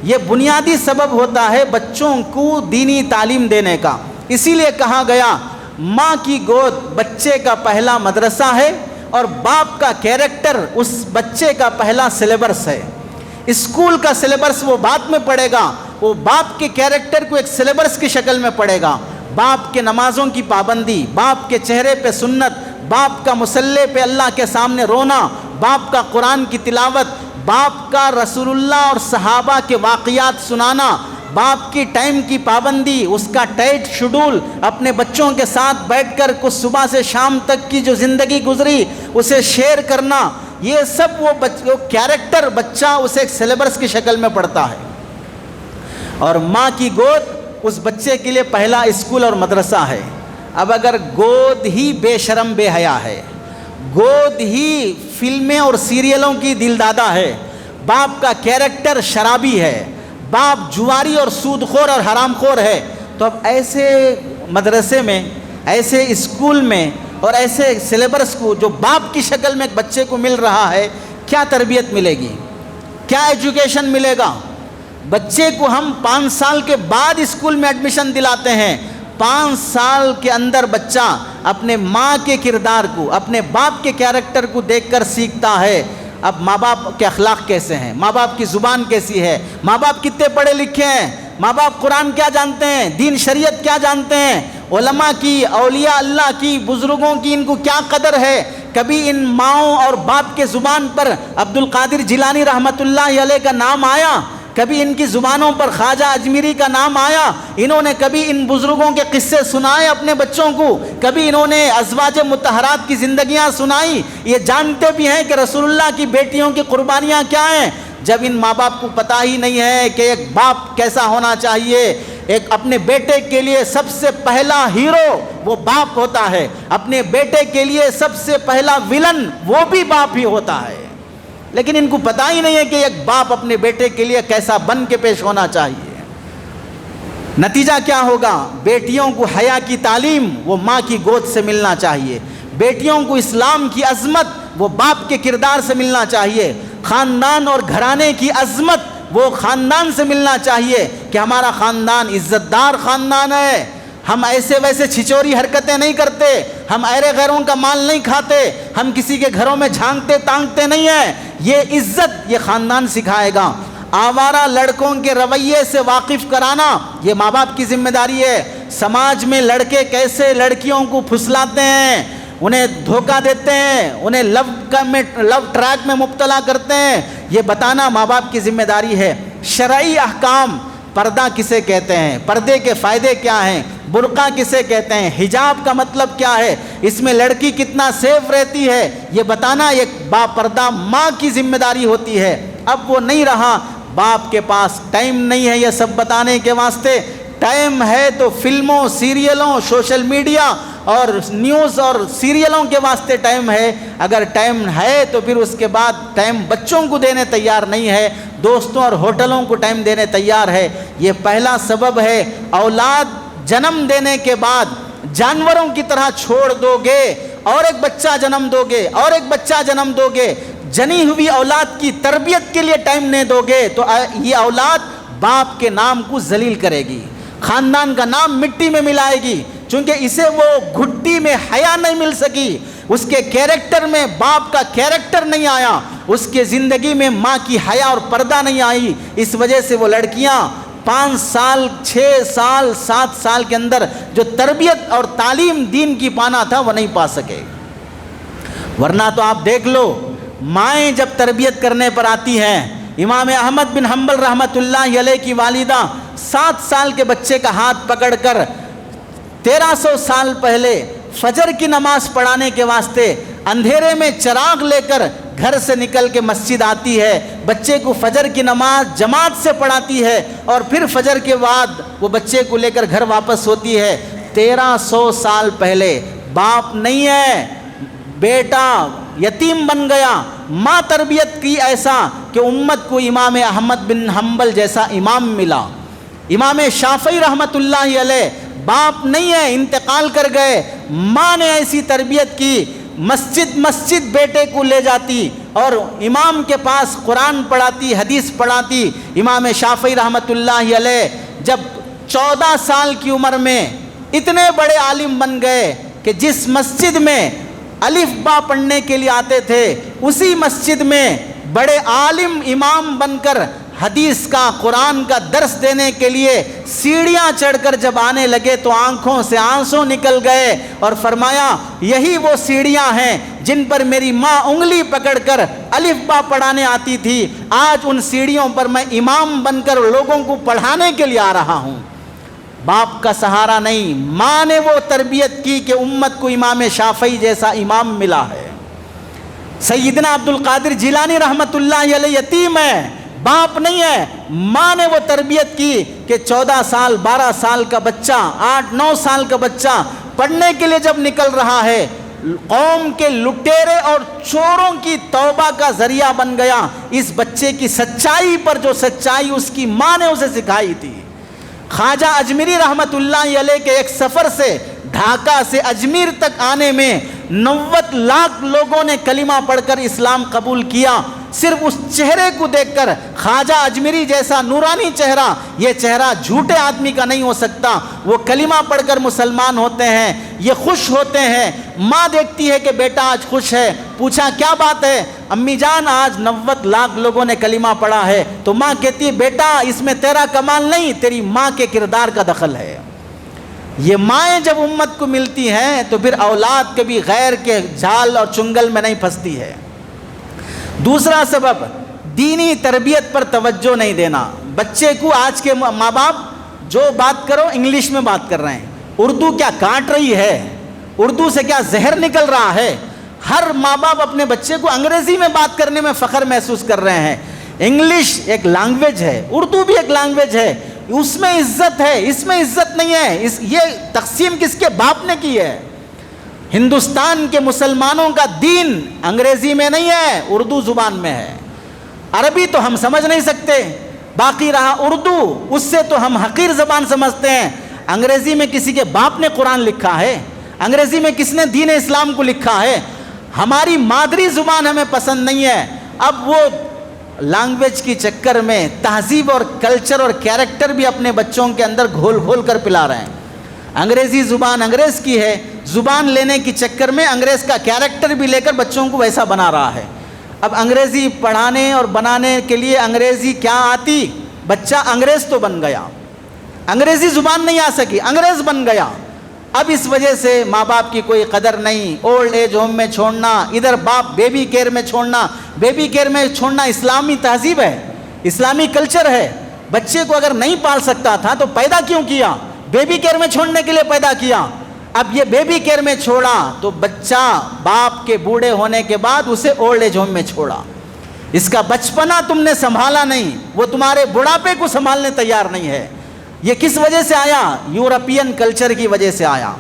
یہ بنیادی سبب ہوتا ہے بچوں کو دینی تعلیم دینے کا۔ اسی لیے کہا گیا ماں کی گود بچے کا پہلا مدرسہ ہے، اور باپ کا کیریکٹر اس بچے کا پہلا سلیبس ہے۔ اسکول کا سلیبس وہ بعد میں پڑھے گا، وہ باپ کے کیریکٹر کو ایک سلیبس کی شکل میں پڑھے گا۔ باپ کے نمازوں کی پابندی، باپ کے چہرے پہ سنت، باپ کا مصلی پہ اللہ کے سامنے رونا، باپ کا قرآن کی تلاوت، باپ کا رسول اللہ اور صحابہ کے واقعات سنانا، باپ کی ٹائم کی پابندی، اس کا ٹائٹ شیڈول، اپنے بچوں کے ساتھ بیٹھ کر کچھ صبح سے شام تک کی جو زندگی گزری اسے شیئر کرنا، یہ سب وہ کیریکٹر بچہ اسے ایک سلیبس کی شکل میں پڑھتا ہے. اور ماں کی گود اس بچے کے لیے پہلا اسکول اور مدرسہ ہے. اب اگر گود ہی بے شرم بے حیا ہے، گود ہی فلمیں اور سیریلوں کی دل دادا ہے، باپ کا کیریکٹر شرابی ہے، باپ جواری اور سود خور اور حرام خور ہے، تو اب ایسے مدرسے میں، ایسے اسکول میں اور ایسے سلیبس کو جو باپ کی شکل میں ایک بچے کو مل رہا ہے، کیا تربیت ملے گی، کیا ایجوکیشن ملے گا؟ بچے کو ہم 5 سال کے بعد اسکول میں ایڈمیشن دلاتے ہیں. 5 سال کے اندر بچہ اپنے ماں کے کردار کو، اپنے باپ کے کیریکٹر کو دیکھ کر سیکھتا ہے. اب ماں باپ کے اخلاق کیسے ہیں، ماں باپ کی زبان کیسی ہے، ماں باپ کتنے پڑھے لکھے ہیں، ماں باپ قرآن کیا جانتے ہیں، دین شریعت کیا جانتے ہیں، علماء کی، اولیاء اللہ کی، بزرگوں کی ان کو کیا قدر ہے. کبھی ان ماؤں اور باپ کے زبان پر عبد القادر جیلانی رحمۃ اللہ علیہ کا نام آیا؟ کبھی ان کی زبانوں پر خواجہ اجمیری کا نام آیا؟ انہوں نے کبھی ان بزرگوں کے قصے سنائے اپنے بچوں کو؟ کبھی انہوں نے ازواج مطہرات کی زندگیاں سنائی؟ یہ جانتے بھی ہیں کہ رسول اللہ کی بیٹیوں کی قربانیاں کیا ہیں؟ جب ان ماں باپ کو پتہ ہی نہیں ہے کہ ایک باپ کیسا ہونا چاہیے، ایک اپنے بیٹے کے لیے سب سے پہلا ہیرو وہ باپ ہوتا ہے، اپنے بیٹے کے لیے سب سے پہلا ویلن وہ بھی باپ ہی ہوتا ہے، لیکن ان کو پتہ ہی نہیں ہے کہ ایک باپ اپنے بیٹے کے لیے کیسا بن کے پیش ہونا چاہیے. نتیجہ کیا ہوگا؟ بیٹیوں کو حیا کی تعلیم وہ ماں کی گود سے ملنا چاہیے، بیٹیوں کو اسلام کی عظمت وہ باپ کے کردار سے ملنا چاہیے، خاندان اور گھرانے کی عظمت وہ خاندان سے ملنا چاہیے کہ ہمارا خاندان عزت دار خاندان ہے، ہم ایسے ویسے چھچوری حرکتیں نہیں کرتے، ہم ایرے غیروں کا مال نہیں کھاتے، ہم کسی کے گھروں میں جھانکتے تانکتے نہیں ہیں. یہ عزت یہ خاندان سکھائے گا. آوارہ لڑکوں کے رویے سے واقف کرانا یہ ماں باپ کی ذمہ داری ہے. سماج میں لڑکے کیسے لڑکیوں کو پھسلاتے ہیں، انہیں دھوکہ دیتے ہیں، انہیں لو ٹریک میں مبتلا کرتے ہیں، یہ بتانا ماں باپ کی ذمہ داری ہے. شرعی احکام، پردہ کسے کہتے ہیں، پردے کے فائدے کیا ہیں، برقع کسے کہتے ہیں، حجاب کا مطلب کیا ہے، اس میں لڑکی کتنا سیف رہتی ہے، یہ بتانا ایک با پردہ ماں کی ذمہ داری ہوتی ہے. اب وہ نہیں رہا، باپ کے پاس ٹائم نہیں ہے یہ سب بتانے کے واسطے. ٹائم ہے تو فلموں، سیریلوں، سوشل میڈیا اور نیوز اور سیریلوں کے واسطے ٹائم ہے. اگر ٹائم ہے تو پھر اس کے بعد ٹائم بچوں کو دینے تیار نہیں ہے، دوستوں اور ہوٹلوں کو ٹائم دینے تیار ہے. یہ پہلا سبب ہے. اولاد جنم دینے کے بعد جانوروں کی طرح چھوڑ دو گے، اور ایک بچہ جنم دو گے، اور ایک بچہ جنم دو گے، جنی ہوئی اولاد کی تربیت کے لیے ٹائم نہیں دو گے تو یہ اولاد باپ کے نام کو ذلیل کرے گی، خاندان کا نام مٹی میں ملائے گی، چونکہ اسے وہ گھٹی میں حیا نہیں مل سکی، اس کے کیریکٹر میں باپ کا کیریکٹر نہیں آیا، اس کے زندگی میں ماں کی حیا اور پردہ نہیں آئی. اس وجہ سے وہ لڑکیاں 5 سال، 6 سال، 7 سال کے اندر جو تربیت اور تعلیم دین کی پانا تھا وہ نہیں پا سکے. ورنہ تو آپ دیکھ لو، مائیں جب تربیت کرنے پر آتی ہیں، امام احمد بن حنبل رحمۃ اللہ علیہ کی والدہ 7 سال کے بچے کا ہاتھ پکڑ کر 1300 سال پہلے فجر کی نماز پڑھانے کے واسطے اندھیرے میں چراغ لے کر گھر سے نکل کے مسجد آتی ہے، بچے کو فجر کی نماز جماعت سے پڑھاتی ہے، اور پھر فجر کے بعد وہ بچے کو لے کر گھر واپس ہوتی ہے. 1300 سال پہلے باپ نہیں ہے، بیٹا یتیم بن گیا، ماں تربیت کی ایسا کہ امت کو امام احمد بن حنبل جیسا امام ملا. امام شافعی رحمۃ اللہ علیہ باپ نہیں ہے، انتقال کر گئے، ماں نے ایسی تربیت کی، مسجد بیٹے کو لے جاتی اور امام کے پاس قرآن پڑھاتی، حدیث پڑھاتی. امام شافعی رحمۃ اللہ علیہ جب 14 سال کی عمر میں اتنے بڑے عالم بن گئے کہ جس مسجد میں الف با پڑھنے کے لیے آتے تھے، اسی مسجد میں بڑے عالم امام بن کر حدیث کا قرآن کا درس دینے کے لیے سیڑھیاں چڑھ کر جب آنے لگے تو آنکھوں سے آنسو نکل گئے اور فرمایا یہی وہ سیڑھیاں ہیں جن پر میری ماں انگلی پکڑ کر الف با پڑھانے آتی تھی، آج ان سیڑھیوں پر میں امام بن کر لوگوں کو پڑھانے کے لیے آ رہا ہوں۔ باپ کا سہارا نہیں، ماں نے وہ تربیت کی کہ امت کو امام شافعی جیسا امام ملا ہے۔ سیدنا عبد القادر جیلانی رحمۃ اللہ علیہ یتیم ہے، باپ نہیں ہے، ماں نے وہ تربیت کی کہ 14 سال 12 سال کا بچہ 8 9 سال کا بچہ پڑھنے کے لیے جب نکل رہا ہے، قوم کے لٹیرے اور چوروں کی توبہ کا ذریعہ بن گیا۔ اس بچے کی سچائی پر جو سچائی اس کی ماں نے اسے سکھائی تھی۔ خواجہ اجمیری رحمۃ اللہ علیہ کے ایک سفر سے ڈھاکہ سے اجمیر تک آنے میں 90 لاکھ لوگوں نے کلمہ پڑھ کر اسلام قبول کیا۔ صرف اس چہرے کو دیکھ کر خواجہ اجمیری جیسا نورانی چہرہ، یہ چہرہ جھوٹے آدمی کا نہیں ہو سکتا۔ وہ کلمہ پڑھ کر مسلمان ہوتے ہیں، یہ خوش ہوتے ہیں۔ ماں دیکھتی ہے کہ بیٹا آج خوش ہے، پوچھا کیا بات ہے؟ امی جان آج 90 لاکھ لوگوں نے کلمہ پڑھا ہے۔ تو ماں کہتی ہے بیٹا اس میں تیرا کمال نہیں، تیری ماں کے کردار کا دخل ہے۔ یہ مائیں جب امت کو ملتی ہیں تو پھر اولاد کبھی غیر کے جال اور چنگل میں نہیں پھنستی ہے۔ دوسرا سبب دینی تربیت پر توجہ نہیں دینا۔ بچے کو آج کے ماں باپ جو بات کرو انگلش میں بات کر رہے ہیں، اردو کیا کاٹ رہی ہے، اردو سے کیا زہر نکل رہا ہے۔ ہر ماں باپ اپنے بچے کو انگریزی میں بات کرنے میں فخر محسوس کر رہے ہیں۔ انگلش ایک لینگویج ہے، اردو بھی ایک لینگویج ہے، اس میں عزت ہے، اس میں عزت نہیں ہے۔ یہ تقسیم کس کے باپ نے کی ہے؟ ہندوستان کے مسلمانوں کا دین انگریزی میں نہیں ہے، اردو زبان میں ہے۔ عربی تو ہم سمجھ نہیں سکتے، باقی رہا اردو، اس سے تو ہم حقیر زبان سمجھتے ہیں۔ انگریزی میں کسی کے باپ نے قرآن لکھا ہے؟ انگریزی میں کس نے دین اسلام کو لکھا ہے؟ ہماری مادری زبان ہمیں پسند نہیں ہے۔ اب وہ لینگویج کی چکر میں تہذیب اور کلچر اور کیریکٹر بھی اپنے بچوں کے اندر گھول گھول کر پلا رہے ہیں۔ انگریزی زبان انگریز کی ہے، زبان لینے کی چکر میں انگریز کا کیریکٹر بھی لے کر بچوں کو ویسا بنا رہا ہے۔ اب انگریزی پڑھانے اور بنانے کے لیے انگریزی کیا آتی؟ بچہ انگریز تو بن گیا، انگریزی زبان نہیں آ سکی، انگریز بن گیا۔ اب اس وجہ سے ماں باپ کی کوئی قدر نہیں، اولڈ ایج ہوم میں چھوڑنا، ادھر باپ بیبی کیئر میں چھوڑنا۔ بیبی کیئر میں چھوڑنا اسلامی تہذیب ہے، اسلامی کلچر ہے۔ بچے کو اگر نہیں پال سکتا تھا تو پیدا کیوں کیا؟ بیبی کیئر میں چھوڑنے کے لیے پیدا کیا۔ اب یہ بیبی کیئر میں چھوڑا تو بچہ باپ کے بوڑھے ہونے کے بعد اسے اولڈ ایج ہوم میں چھوڑا۔ اس کا بچپنا تم نے سنبھالا نہیں، وہ تمہارے بڑھاپے کو سنبھالنے تیار نہیں ہے۔ یہ کس وجہ سے آیا؟ یورپین کلچر کی وجہ سے آیا۔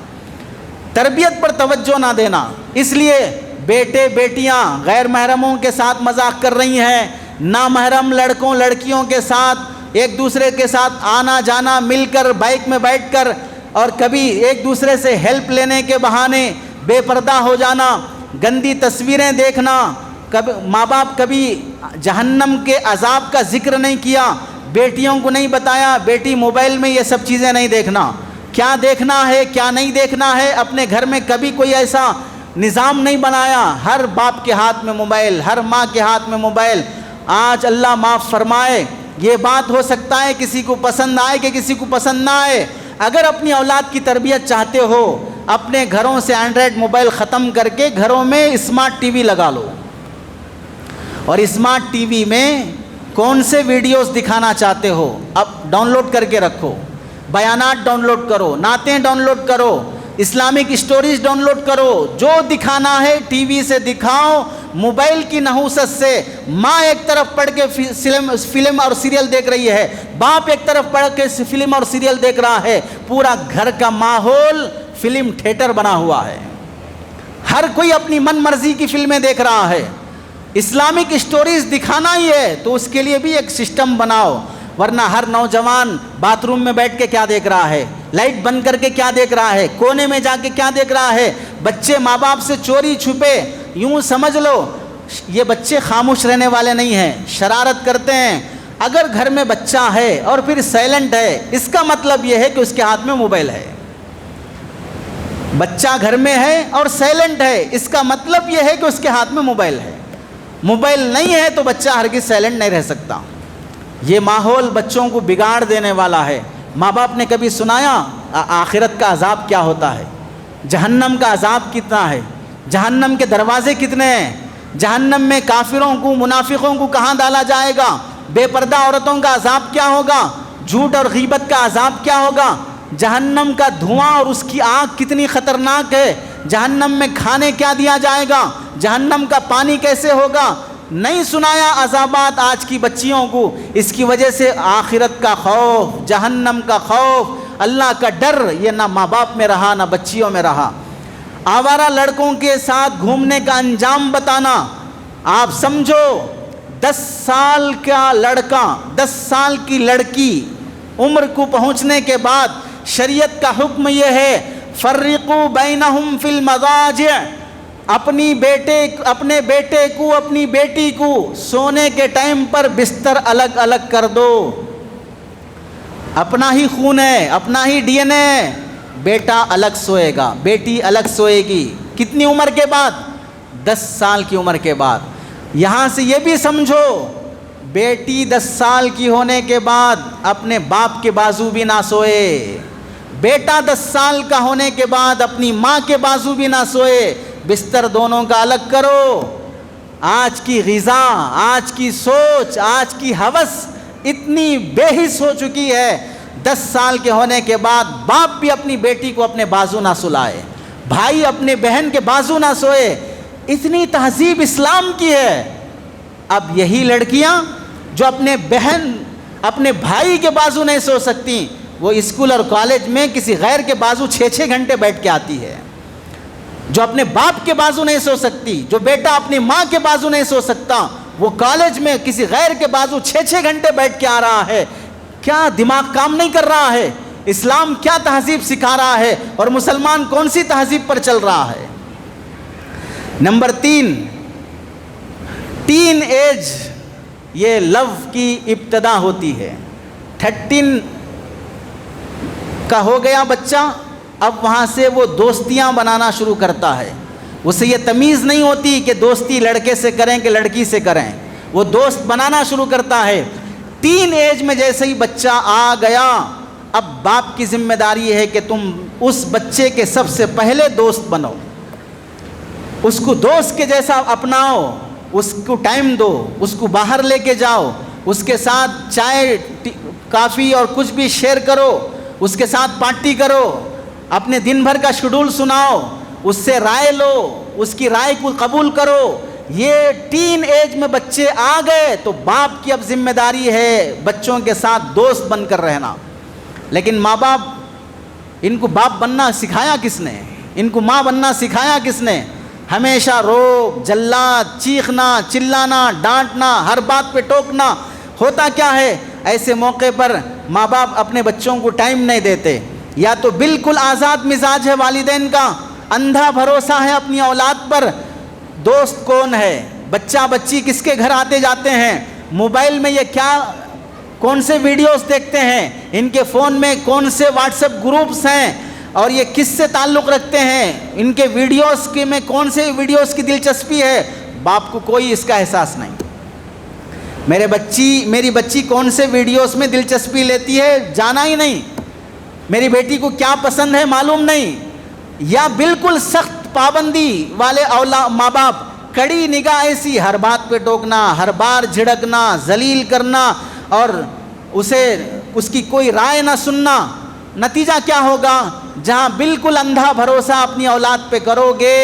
تربیت پر توجہ نہ دینا، اس لیے بیٹے بیٹیاں غیر محرموں کے ساتھ مذاق کر رہی ہیں، نامحرم لڑکوں لڑکیوں کے ساتھ ایک دوسرے کے ساتھ آنا جانا، مل کر بائک میں بیٹھ کر، اور کبھی ایک دوسرے سے ہیلپ لینے کے بہانے بے پردہ ہو جانا، گندی تصویریں دیکھنا۔ کبھی ماں باپ کبھی جہنم کے عذاب کا ذکر نہیں کیا، بیٹیوں کو نہیں بتایا بیٹی موبائل میں یہ سب چیزیں نہیں دیکھنا، کیا دیکھنا ہے کیا نہیں دیکھنا ہے۔ اپنے گھر میں کبھی کوئی ایسا نظام نہیں بنایا، ہر باپ کے ہاتھ میں موبائل، ہر ماں کے ہاتھ میں موبائل۔ آج اللہ معاف فرمائے، یہ بات ہو سکتا ہے کسی کو پسند آئے کہ کسی کو پسند نہ آئے۔ اگر اپنی اولاد کی تربیت چاہتے ہو، اپنے گھروں سے اینڈرائڈ موبائل ختم کر کے گھروں میں اسمارٹ ٹی وی لگا لو، اور اسمارٹ ٹی وی میں کون سے ویڈیوز دکھانا چاہتے ہو اب ڈاؤن لوڈ کر کے رکھو، بیانات ڈاؤن لوڈ کرو، نعتیں ڈاؤن لوڈ کرو، اسلامک اسٹوریز ڈاؤن لوڈ کرو، جو دکھانا ہے ٹی وی سے دکھاؤ۔ موبائل کی نحوست سے ماں ایک طرف پڑھ کے فلم اور سیریل دیکھ رہی ہے، باپ ایک طرف پڑھ کے فلم اور سیریل دیکھ رہا ہے، پورا گھر کا ماحول فلم تھیٹر بنا ہوا ہے، ہر کوئی اپنی من مرضی کی فلمیں دیکھ رہا ہے۔ اسلامک اسٹوریز دکھانا ہی ہے تو اس کے لیے بھی ایک سسٹم بناؤ، ورنہ ہر نوجوان باتھ روم میں بیٹھ کے کیا دیکھ رہا ہے، لائٹ بند کر کے کیا دیکھ رہا ہے، کونے میں جا کے کیا دیکھ رہا ہے۔ بچے ماں باپ سے چوری چھپے، یوں سمجھ لو یہ بچے خاموش رہنے والے نہیں ہیں، شرارت کرتے ہیں۔ اگر گھر میں بچہ ہے اور پھر سائلنٹ ہے، اس کا مطلب یہ ہے کہ اس کے ہاتھ میں موبائل ہے۔ بچہ گھر میں ہے اور سائلنٹ ہے، اس کا مطلب یہ ہے کہ اس کے ہاتھ میں موبائل ہے۔ موبائل نہیں ہے تو بچہ ہرگز سائلنٹ نہیں رہ سکتا۔ یہ ماحول بچوں کو بگاڑ دینے والا ہے۔ ماں باپ نے کبھی سنایا آخرت کا عذاب کیا ہوتا ہے؟ جہنم کا عذاب کتنا ہے؟ جہنم کے دروازے کتنے ہیں؟ جہنم میں کافروں کو، منافقوں کو کہاں ڈالا جائے گا؟ بے پردہ عورتوں کا عذاب کیا ہوگا؟ جھوٹ اور غیبت کا عذاب کیا ہوگا؟ جہنم کا دھواں اور اس کی آگ کتنی خطرناک ہے؟ جہنم میں کھانے کیا دیا جائے گا؟ جہنم کا پانی کیسے ہوگا؟ نہیں سنایا عذابات آج کی بچیوں کو۔ اس کی وجہ سے آخرت کا خوف، جہنم کا خوف، اللہ کا ڈر یہ نہ ماں باپ میں رہا نہ بچیوں میں رہا۔ آوارہ لڑکوں کے ساتھ گھومنے کا انجام بتانا۔ آپ سمجھو 10 سال کا لڑکا، 10 سال کی لڑکی عمر کو پہنچنے کے بعد شریعت کا حکم یہ ہے فرقوا بینہم فی المضاجع، اپنے بیٹے کو، اپنی بیٹی کو سونے کے ٹائم پر بستر الگ الگ کر دو۔ اپنا ہی خون ہے، اپنا ہی ڈی این اے، بیٹا الگ سوئے گا، بیٹی الگ سوئے گی۔ کتنی عمر کے بعد؟ 10 سال کی عمر کے بعد۔ یہاں سے یہ بھی سمجھو بیٹی 10 سال کی ہونے کے بعد اپنے باپ کے بازو بھی نہ سوئے، بیٹا 10 سال کا ہونے کے بعد اپنی ماں کے بازو بھی نہ سوئے، بستر دونوں کا الگ کرو۔ آج کی غذا، آج کی سوچ، آج کی ہوس اتنی بے حس ہو چکی ہے، 10 سال کے ہونے کے بعد باپ بھی اپنی بیٹی کو اپنے بازو نہ سلائے، بھائی اپنے بہن کے بازو نہ سوئے۔ اتنی تہذیب اسلام کی ہے۔ اب یہی لڑکیاں جو اپنے بہن، اپنے بھائی کے بازو نہیں سو سکتی، وہ اسکول اور کالج میں کسی غیر کے بازو 6 گھنٹے بیٹھ کے آتی ہے۔ جو اپنے باپ کے بازو نہیں سو سکتی، جو بیٹا اپنی ماں کے بازو نہیں سو سکتا، وہ کالج میں کسی غیر کے بازو 6 گھنٹے بیٹھ کے آ رہا ہے۔ کیا دماغ کام نہیں کر رہا ہے؟ اسلام کیا تہذیب سکھا رہا ہے اور مسلمان کون سی تہذیب پر چل رہا ہے؟ نمبر 3، ٹین ایج، یہ لو کی ابتدا ہوتی ہے۔ 13 کا ہو گیا بچہ، اب وہاں سے وہ دوستیاں بنانا شروع کرتا ہے۔ اسے یہ تمیز نہیں ہوتی کہ دوستی لڑکے سے کریں کہ لڑکی سے کریں، وہ دوست بنانا شروع کرتا ہے۔ 3 ایج میں جیسے ہی بچہ آ گیا، اب باپ کی ذمہ داری ہے کہ تم اس بچے کے سب سے پہلے دوست بنو، اس کو دوست کے جیسا اپناؤ، اس کو ٹائم دو، اس کو باہر لے کے جاؤ، اس کے ساتھ چائے کافی اور کچھ بھی شیئر کرو، اس کے ساتھ پارٹی کرو، اپنے دن بھر کا شیڈول سناؤ، اس سے رائے لو، اس کی رائے کو قبول کرو۔ یہ 3 ایج میں بچے آ گئے تو باپ کی اب ذمہ داری ہے بچوں کے ساتھ دوست بن کر رہنا۔ لیکن ماں باپ، ان کو باپ بننا سکھایا کس نے؟ ان کو ماں بننا سکھایا کس نے؟ ہمیشہ روب، جلاد، چیخنا، چلانا، ڈانٹنا، ہر بات پہ ٹوکنا۔ ہوتا کیا ہے ایسے موقع پر؟ ماں باپ اپنے بچوں کو ٹائم نہیں دیتے، یا تو بالکل آزاد مزاج ہے والدین کا، اندھا بھروسہ ہے اپنی اولاد پر۔ دوست کون ہے؟ بچہ بچی کس کے گھر آتے جاتے ہیں؟ موبائل میں یہ کیا، کون سے ویڈیوز دیکھتے ہیں؟ ان کے فون میں کون سے واٹس ایپ گروپس ہیں اور یہ کس سے تعلق رکھتے ہیں؟ ان کے ویڈیوز کے میں کون سے ویڈیوز کی دلچسپی ہے؟ باپ کو کوئی اس کا احساس نہیں۔ میری بچی کون سے ویڈیوز میں دلچسپی لیتی ہے جانا ہی نہیں، میری بیٹی کو کیا پسند ہے معلوم نہیں۔ یا بالکل سخت پابندی والے ماں باپ، کڑی نگاہ ایسی، ہر بات پہ ٹوکنا، ہر بار جھڑکنا، ذلیل کرنا اور اس کی کوئی رائے نہ سننا۔ نتیجہ کیا ہوگا؟ جہاں بالکل اندھا بھروسہ اپنی اولاد پہ کرو گے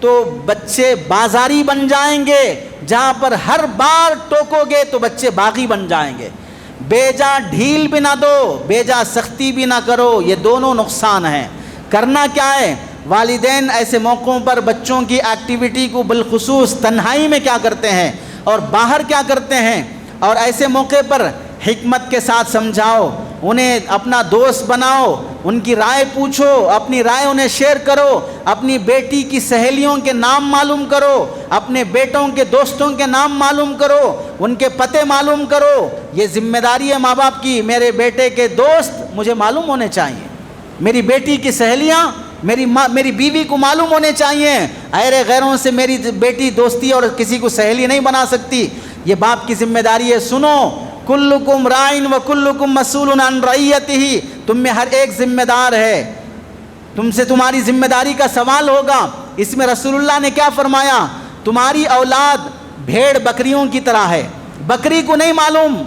تو بچے بازاری بن جائیں گے، جہاں پر ہر بار ٹوکو گے تو بچے باغی بن جائیں گے۔ بیجا ڈھیل بھی نہ دو، بیجا سختی بھی نہ کرو، یہ دونوں نقصان ہیں۔ کرنا کیا ہے؟ والدین ایسے موقعوں پر بچوں کی ایکٹیویٹی کو بالخصوص تنہائی میں کیا کرتے ہیں اور باہر کیا کرتے ہیں، اور ایسے موقع پر حکمت کے ساتھ سمجھاؤ، انہیں اپنا دوست بناؤ، ان کی رائے پوچھو، اپنی رائے انہیں شیئر کرو، اپنی بیٹی کی سہیلیوں کے نام معلوم کرو، اپنے بیٹوں کے دوستوں کے نام معلوم کرو، ان کے پتے معلوم کرو۔ یہ ذمہ داری ہے ماں باپ کی، میرے بیٹے کے دوست مجھے معلوم ہونے چاہیے، میری بیٹی کی سہیلیاں میری بیوی کو معلوم ہونے چاہیے۔ غیروں سے میری بیٹی دوستی اور کسی کو سہیلی نہیں بنا سکتی۔ یہ باپ کی ذمہ داری ہے۔ سنو، کلکم رائن و کلکم مسئول عن رعیتہ، تم میں ہر ایک ذمہ دار ہے، تم سے تمہاری ذمہ داری کا سوال ہوگا۔ اس میں رسول اللہ نے کیا فرمایا؟ تمہاری اولاد بھیڑ بکریوں کی طرح ہے، بکری کو نہیں معلوم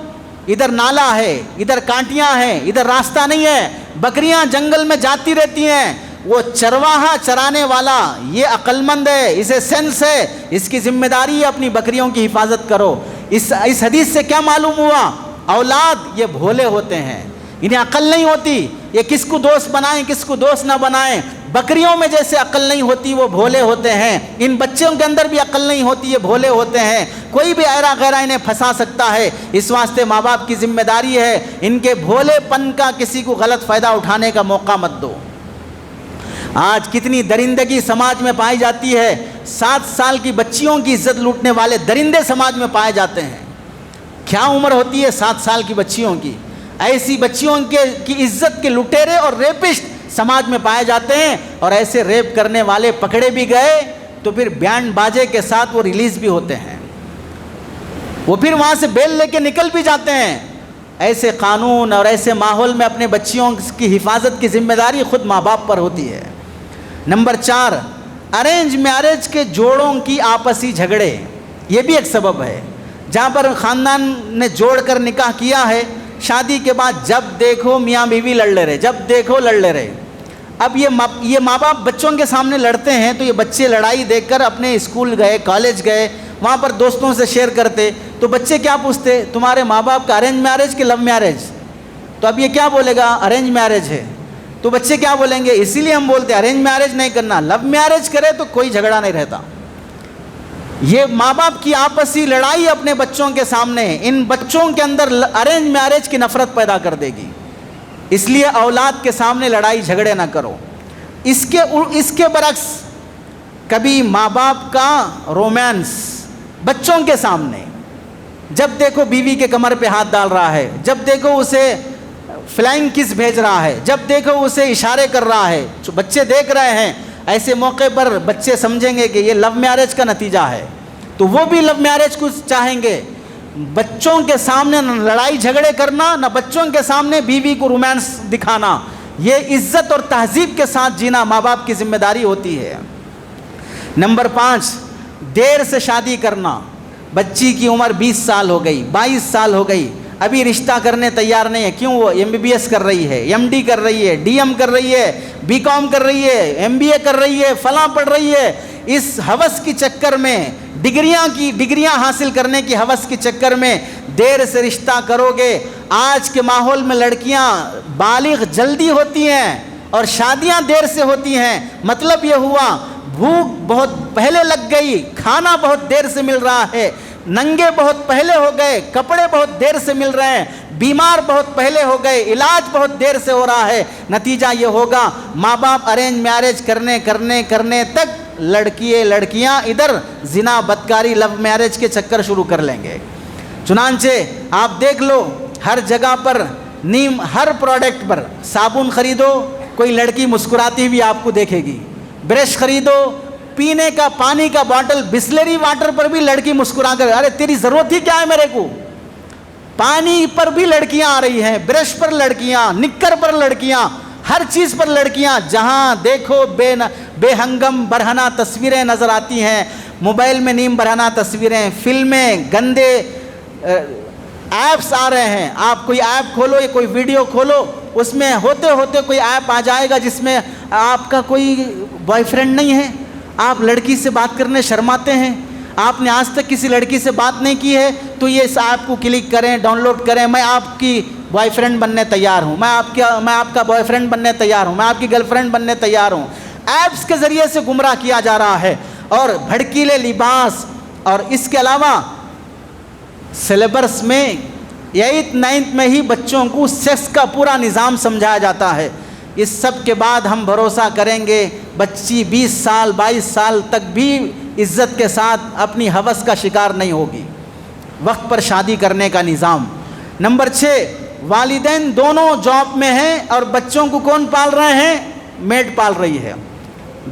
ادھر نالا ہے، ادھر کانٹیاں ہیں، ادھر راستہ نہیں ہے، بکریاں جنگل میں جاتی رہتی ہیں، وہ چرواہا چرانے والا یہ عقل مند ہے، اسے سینس ہے، اس کی ذمہ داری ہے اپنی بکریوں کی حفاظت کرو۔ اس حدیث سے کیا معلوم ہوا؟ اولاد یہ بھولے ہوتے ہیں، انہیں عقل نہیں ہوتی، یہ کس کو دوست بنائیں کس کو دوست نہ بنائیں۔ بکریوں میں جیسے عقل نہیں ہوتی وہ بھولے ہوتے ہیں، ان بچوں کے اندر بھی عقل نہیں ہوتی، یہ بھولے ہوتے ہیں، کوئی بھی ایرا غیرہ انہیں پھنسا سکتا ہے۔ اس واسطے ماں باپ کی ذمہ داری ہے ان کے بھولے پن کا کسی کو غلط فائدہ اٹھانے کا موقع مت دو۔ آج کتنی درندگی سماج میں پائی جاتی ہے، 7 سال کی بچیوں کی عزت لوٹنے والے درندے سماج میں پائے جاتے ہیں۔ کیا عمر ہوتی ہے 7 سال کی بچیوں کی؟ ایسی بچیوں کی عزت کے لٹیرے اور ریپسٹ سماج میں پائے جاتے ہیں، اور ایسے ریپ کرنے والے پکڑے بھی گئے تو پھر بیان باجے کے ساتھ وہ ریلیز بھی ہوتے ہیں، وہ پھر وہاں سے بیل لے کے نکل بھی جاتے ہیں۔ ایسے قانون اور ایسے ماحول میں اپنے بچیوں کی حفاظت کی ذمہ داری خود ماں باپ پر ہوتی ہے۔ نمبر 4، ارینج میرج کے جوڑوں کی آپسی جھگڑے، یہ بھی ایک سبب ہے۔ جہاں پر خاندان نے جوڑ کر نکاح کیا ہے، شادی کے بعد جب دیکھو میاں بیوی لڑ لے رہے، جب دیکھو لڑ لے رہے۔ اب یہ ماں باپ بچوں کے سامنے لڑتے ہیں تو یہ بچے لڑائی دیکھ کر اپنے اسکول گئے، کالج گئے، وہاں پر دوستوں سے شیئر کرتے تو بچے کیا پوچھتے؟ تمہارے ماں باپ کا ارینج میرج کہ لو میرج؟ تو اب یہ کیا بولے گا؟ ارینج میرج ہے۔ تو بچے کیا بولیں گے؟ اسی لیے ہم بولتے ہیں ارینج میرج نہیں کرنا، لو میرج کرے تو کوئی جھگڑا نہیں رہتا۔ یہ ماں باپ کی آپسی لڑائی اپنے بچوں کے سامنے ان بچوں کے اندر ارینج میرج کی نفرت پیدا کر دے گی، اس لیے اولاد کے سامنے لڑائی جھگڑے نہ کرو۔ اس کے برعکس کبھی ماں باپ کا رومانس بچوں کے سامنے، جب دیکھو بیوی کے کمر پہ ہاتھ ڈال رہا ہے، جب دیکھو اسے فلائنگ کس بھیج رہا ہے، جب دیکھو اسے اشارے کر رہا ہے، بچے دیکھ رہے ہیں، ایسے موقع پر بچے سمجھیں گے کہ یہ لو میرج کا نتیجہ ہے، تو وہ بھی لو میرج کو چاہیں گے۔ بچوں کے سامنے نہ لڑائی جھگڑے کرنا، نہ بچوں کے سامنے بیوی کو رومانس دکھانا، یہ عزت اور تہذیب کے ساتھ جینا ماں باپ کی ذمہ داری ہوتی ہے۔ نمبر 5، دیر سے شادی کرنا۔ بچی کی عمر 20 سال ہو گئی، 22 سال ہو گئی، ابھی رشتہ کرنے تیار نہیں ہے۔ کیوں؟ وہ MBBS کر رہی ہے، MD کر رہی ہے، DM کر رہی ہے، BCom کر رہی ہے، MBA کر رہی ہے، فلاں پڑھ رہی ہے۔ اس ہوس کی چکر میں، ڈگریاں حاصل کرنے کی ہوس کے چکر میں دیر سے رشتہ کرو گے۔ آج کے ماحول میں لڑکیاں بالغ جلدی ہوتی ہیں اور شادیاں دیر سے ہوتی ہیں۔ مطلب یہ ہوا بھوک بہت پہلے لگ گئی، کھانا بہت دیر سے مل رہا ہے، ننگے بہت پہلے ہو گئے، کپڑے بہت دیر سے مل رہے ہیں، بیمار بہت پہلے ہو گئے، علاج بہت دیر سے ہو رہا ہے۔ نتیجہ یہ ہوگا ماں باپ ارینج میرج کرنے تک لڑکیاں ادھر زنا بدکاری لو میرج کے چکر شروع کر لیں گے۔ چنانچہ آپ دیکھ لو ہر جگہ پر ہر پروڈکٹ پر صابن خریدو کوئی لڑکی مسکراتی ہوئی آپ کو دیکھے گی، برش خریدو، پینے کا پانی کا باٹل بسلری واٹر پر بھی لڑکی مسکرا کر، ارے تیری ضرورت ہی کیا ہے میرے کو؟ پانی پر بھی لڑکیاں آ رہی ہیں، برش پر لڑکیاں، نکر پر لڑکیاں، ہر چیز پر لڑکیاں، جہاں دیکھو بے ہنگم برہنہ تصویریں نظر آتی ہیں، موبائل میں نیم برہنہ تصویریں، فلمیں، گندے ایپس آ رہے ہیں۔ آپ کوئی ایپ کھولو یا کوئی ویڈیو کھولو، اس میں ہوتے ہوتے کوئی ایپ آ جائے گا جس میں آپ کا کوئی بوائے فرینڈ نہیں ہے، آپ لڑکی سے بات کرنے شرماتے ہیں، آپ نے آج تک کسی لڑکی سے بات نہیں کی ہے، تو یہ اس ایپ کو کلک کریں، ڈاؤن لوڈ کریں، میں آپ کی بوائے فرینڈ بننے تیار ہوں، میں آپ کا بوائے فرینڈ بننے تیار ہوں، میں آپ کی گرل فرینڈ بننے تیار ہوں۔ ایپس کے ذریعے سے گمراہ کیا جا رہا ہے، اور بھڑکیلے لباس، اور اس کے علاوہ سلیبس میں 8th 9th میں ہی بچوں کو سیکس کا پورا نظام سمجھایا جاتا ہے۔ اس سب کے بعد ہم بھروسہ کریں گے بچی 20 سال 22 سال تک بھی عزت کے ساتھ اپنی ہوس کا شکار نہیں ہوگی۔ وقت پر شادی کرنے کا نظام۔ نمبر 6، والدین دونوں جاب میں ہیں اور بچوں کو کون پال رہے ہیں؟ میڈ پال رہی ہے۔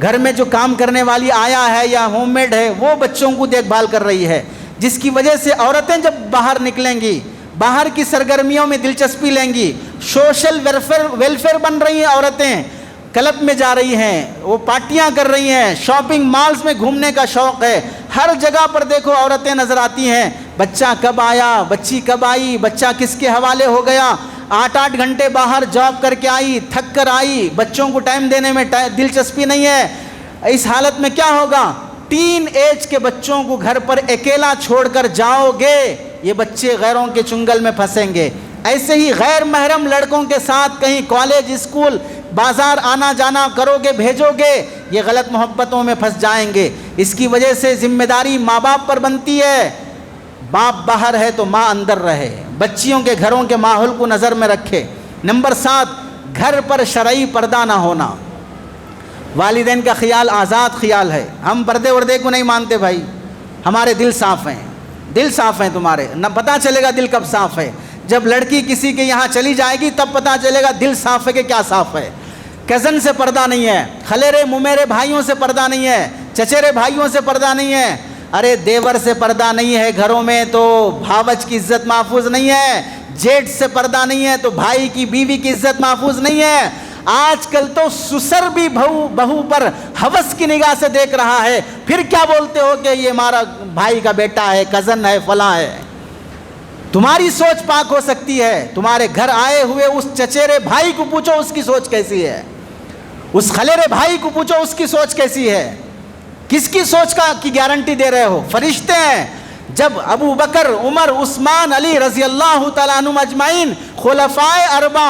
گھر میں جو کام کرنے والی آیا ہے یا ہوم میڈ ہے وہ بچوں کو دیکھ بھال کر رہی ہے، جس کی وجہ سے عورتیں جب باہر نکلیں گی باہر کی سرگرمیوں میں دلچسپی لیں گی، سوشل ویلفیئر بن رہی ہیں عورتیں، کلب میں جا رہی ہیں، وہ پارٹیاں کر رہی ہیں، شاپنگ مالز میں گھومنے کا شوق ہے، ہر جگہ پر دیکھو عورتیں نظر آتی ہیں۔ بچہ کب آیا، بچی کب آئی، بچہ کس کے حوالے ہو گیا، 8 گھنٹے باہر جاب کر کے آئی، تھک کر آئی، بچوں کو ٹائم دینے میں دلچسپی نہیں ہے۔ اس حالت میں کیا ہوگا؟ ٹین ایج کے بچوں کو گھر پر اکیلا چھوڑ کر جاؤ گے، یہ بچے غیروں کے چنگل میں پھنسیں گے۔ ایسے ہی غیر محرم لڑکوں کے ساتھ کہیں کالج، اسکول، بازار آنا جانا کرو گے، بھیجو گے، یہ غلط محبتوں میں پھنس جائیں گے۔ اس کی وجہ سے ذمہ داری ماں باپ پر بنتی ہے، باپ باہر ہے تو ماں اندر رہے، بچیوں کے گھروں کے ماحول کو نظر میں رکھے۔ نمبر 7، گھر پر شرعی پردہ نہ ہونا۔ والدین کا خیال آزاد خیال ہے، ہم پردے وردے کو نہیں مانتے بھائی، ہمارے دل صاف ہیں، دل صاف ہیں تمہارے، نہ پتہ چلے گا دل کب صاف ہے، جب لڑکی کسی کے یہاں چلی جائے گی تب پتہ چلے گا دل صاف ہے کہ کیا صاف ہے۔ کزن سے پردہ نہیں ہے، خلیرے ممیرے بھائیوں سے پردہ نہیں ہے، چچیرے بھائیوں سے پردہ نہیں ہے، ارے دیور سے پردہ نہیں ہے گھروں میں تو بھاوج کی عزت محفوظ نہیں ہے، جیٹ سے پردہ نہیں ہے تو بھائی کی بیوی کی عزت محفوظ نہیں ہے۔ آج کل تو سسر بھی بہو پر ہوس کی نگاہ سے دیکھ رہا ہے، پھر کیا بولتے ہو کہ یہ ہمارا بھائی کا بیٹا ہے، کزن ہے، فلاں ہے۔ تمہاری سوچ پاک ہو سکتی ہے، تمہارے گھر آئے ہوئے اس چچیرے بھائی کو پوچھو اس کی سوچ کیسی ہے، اس خلیرے بھائی کو پوچھو اس کی سوچ کیسی ہے، کس کی سوچ کی گارنٹی دے رہے ہو؟ فرشتے ہیں۔ جب ابو بکر، عمر، عثمان، علی رضی اللہ تعالیٰ عنہم اجمعین، خلفائے اربع،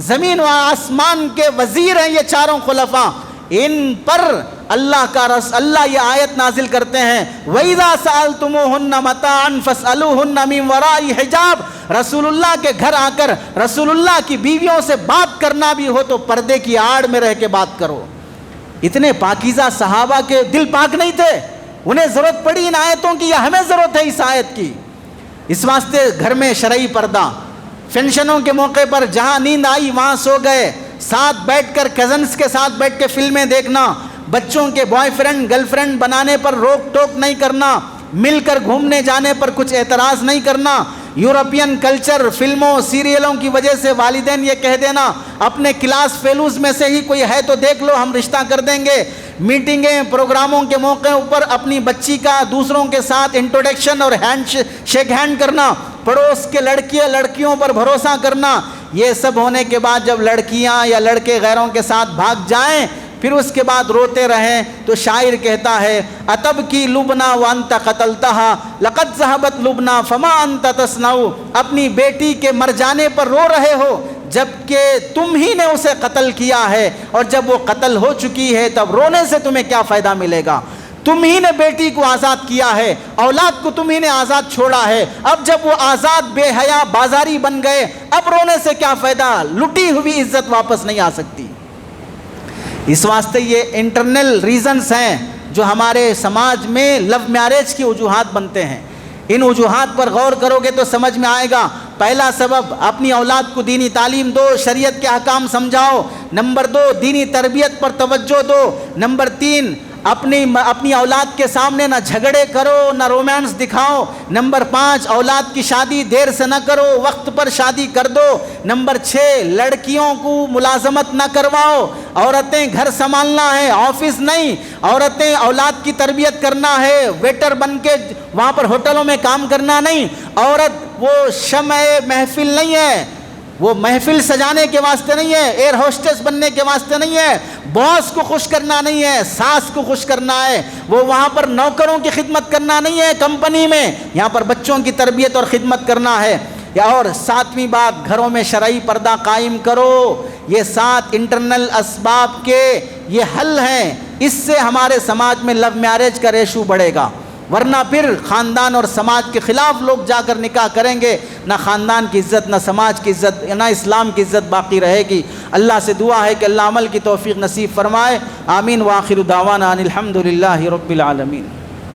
زمین و آسمان کے وزیر ہیں یہ چاروں خلفاء، ان پر اللہ یہ آیت نازل کرتے ہیں وَإِذَا سَأَلْتُمُوهُنَّ مَتَاعًا فَاسْأَلُوهُنَّ مِنْ وَرَاءِ حِجَابٍ۔ رسول اللہ کے گھر آ کر رسول اللہ کی بیویوں سے بات کرنا بھی ہو تو پردے کی آڑ میں رہ کے بات کرو۔ اتنے پاکیزہ صحابہ کے دل پاک نہیں تھے، انہیں ضرورت پڑی ان آیتوں کی یا ہمیں ضرورت ہے اس آیت کی؟ اس واسطے گھر میں شرعی پردہ، فنکشنوں کے موقع پر جہاں نیند آئی وہاں سو گئے، ساتھ بیٹھ کر کزنز کے ساتھ بیٹھ کے فلمیں دیکھنا، بچوں کے بوائے فرینڈ گرل فرینڈ بنانے پر روک ٹوک نہیں کرنا، مل کر گھومنے جانے پر کچھ اعتراض نہیں کرنا۔ یورپین کلچر، فلموں، سیریلوں کی وجہ سے والدین یہ کہہ دینا اپنے کلاس فیلوز میں سے ہی کوئی ہے تو دیکھ لو ہم رشتہ کر دیں گے۔ میٹنگیں، پروگراموں کے موقع پر اپنی بچی کا دوسروں کے ساتھ انٹروڈکشن اور شیک ہینڈ کرنا، پڑوس کے لڑکیوں پر بھروسہ کرنا، یہ سب ہونے کے بعد جب لڑکیاں یا لڑکے غیروں کے ساتھ بھاگ جائیں پھر اس کے بعد روتے رہیں تو شاعر کہتا ہے اتبکی لبنا وانت قتلتہا لقد ذہبت لبنا فما انت تصنع۔ اپنی بیٹی کے مر جانے پر رو رہے ہو جبکہ تم ہی نے اسے قتل کیا ہے، اور جب وہ قتل ہو چکی ہے تب رونے سے تمہیں کیا فائدہ ملے گا؟ تم ہی نے بیٹی کو آزاد کیا ہے، اولاد کو تم ہی نے آزاد چھوڑا ہے، اب جب وہ آزاد بے حیا بازاری بن گئے اب رونے سے کیا فائدہ؟ لٹی ہوئی عزت واپس نہیں آ سکتی۔ اس واسطے یہ انٹرنل ریزنز ہیں جو ہمارے سماج میں لو میرج کی وجوہات بنتے ہیں۔ ان وجوہات پر غور کرو گے تو سمجھ میں آئے گا۔ پہلا سبب، اپنی اولاد کو دینی تعلیم دو، شریعت کے احکام سمجھاؤ۔ نمبر 2، دینی تربیت پر توجہ دو۔ نمبر 3، اپنی اولاد کے سامنے نہ جھگڑے کرو، نہ رومانس دکھاؤ۔ نمبر 5، اولاد کی شادی دیر سے نہ کرو، وقت پر شادی کر دو۔ نمبر 6، لڑکیوں کو ملازمت نہ کرواؤ، عورتیں گھر سنبھالنا ہے، آفس نہیں۔ عورتیں اولاد کی تربیت کرنا ہے، ویٹر بن کے وہاں پر ہوٹلوں میں کام کرنا نہیں۔ عورت وہ شمع محفل نہیں ہے، وہ محفل سجانے کے واسطے نہیں ہے، ایئر ہوسٹس بننے کے واسطے نہیں ہے، باس کو خوش کرنا نہیں ہے، ساس کو خوش کرنا ہے، وہ وہاں پر نوکروں کی خدمت کرنا نہیں ہے کمپنی میں، یہاں پر بچوں کی تربیت اور خدمت کرنا ہے۔ اور 7ویں بات، گھروں میں شرعی پردہ قائم کرو۔ یہ 7 انٹرنل اسباب کے یہ حل ہیں، اس سے ہمارے سماج میں لو میرج کا ریشو بڑھے گا، ورنہ پھر خاندان اور سماج کے خلاف لوگ جا کر نکاح کریں گے، نہ خاندان کی عزت، نہ سماج کی عزت، نہ اسلام کی عزت باقی رہے گی۔ اللہ سے دعا ہے کہ اللہ عمل کی توفیق نصیب فرمائے۔ آمین۔ وآخر دعوانا ان الحمد للہ رب العالمین۔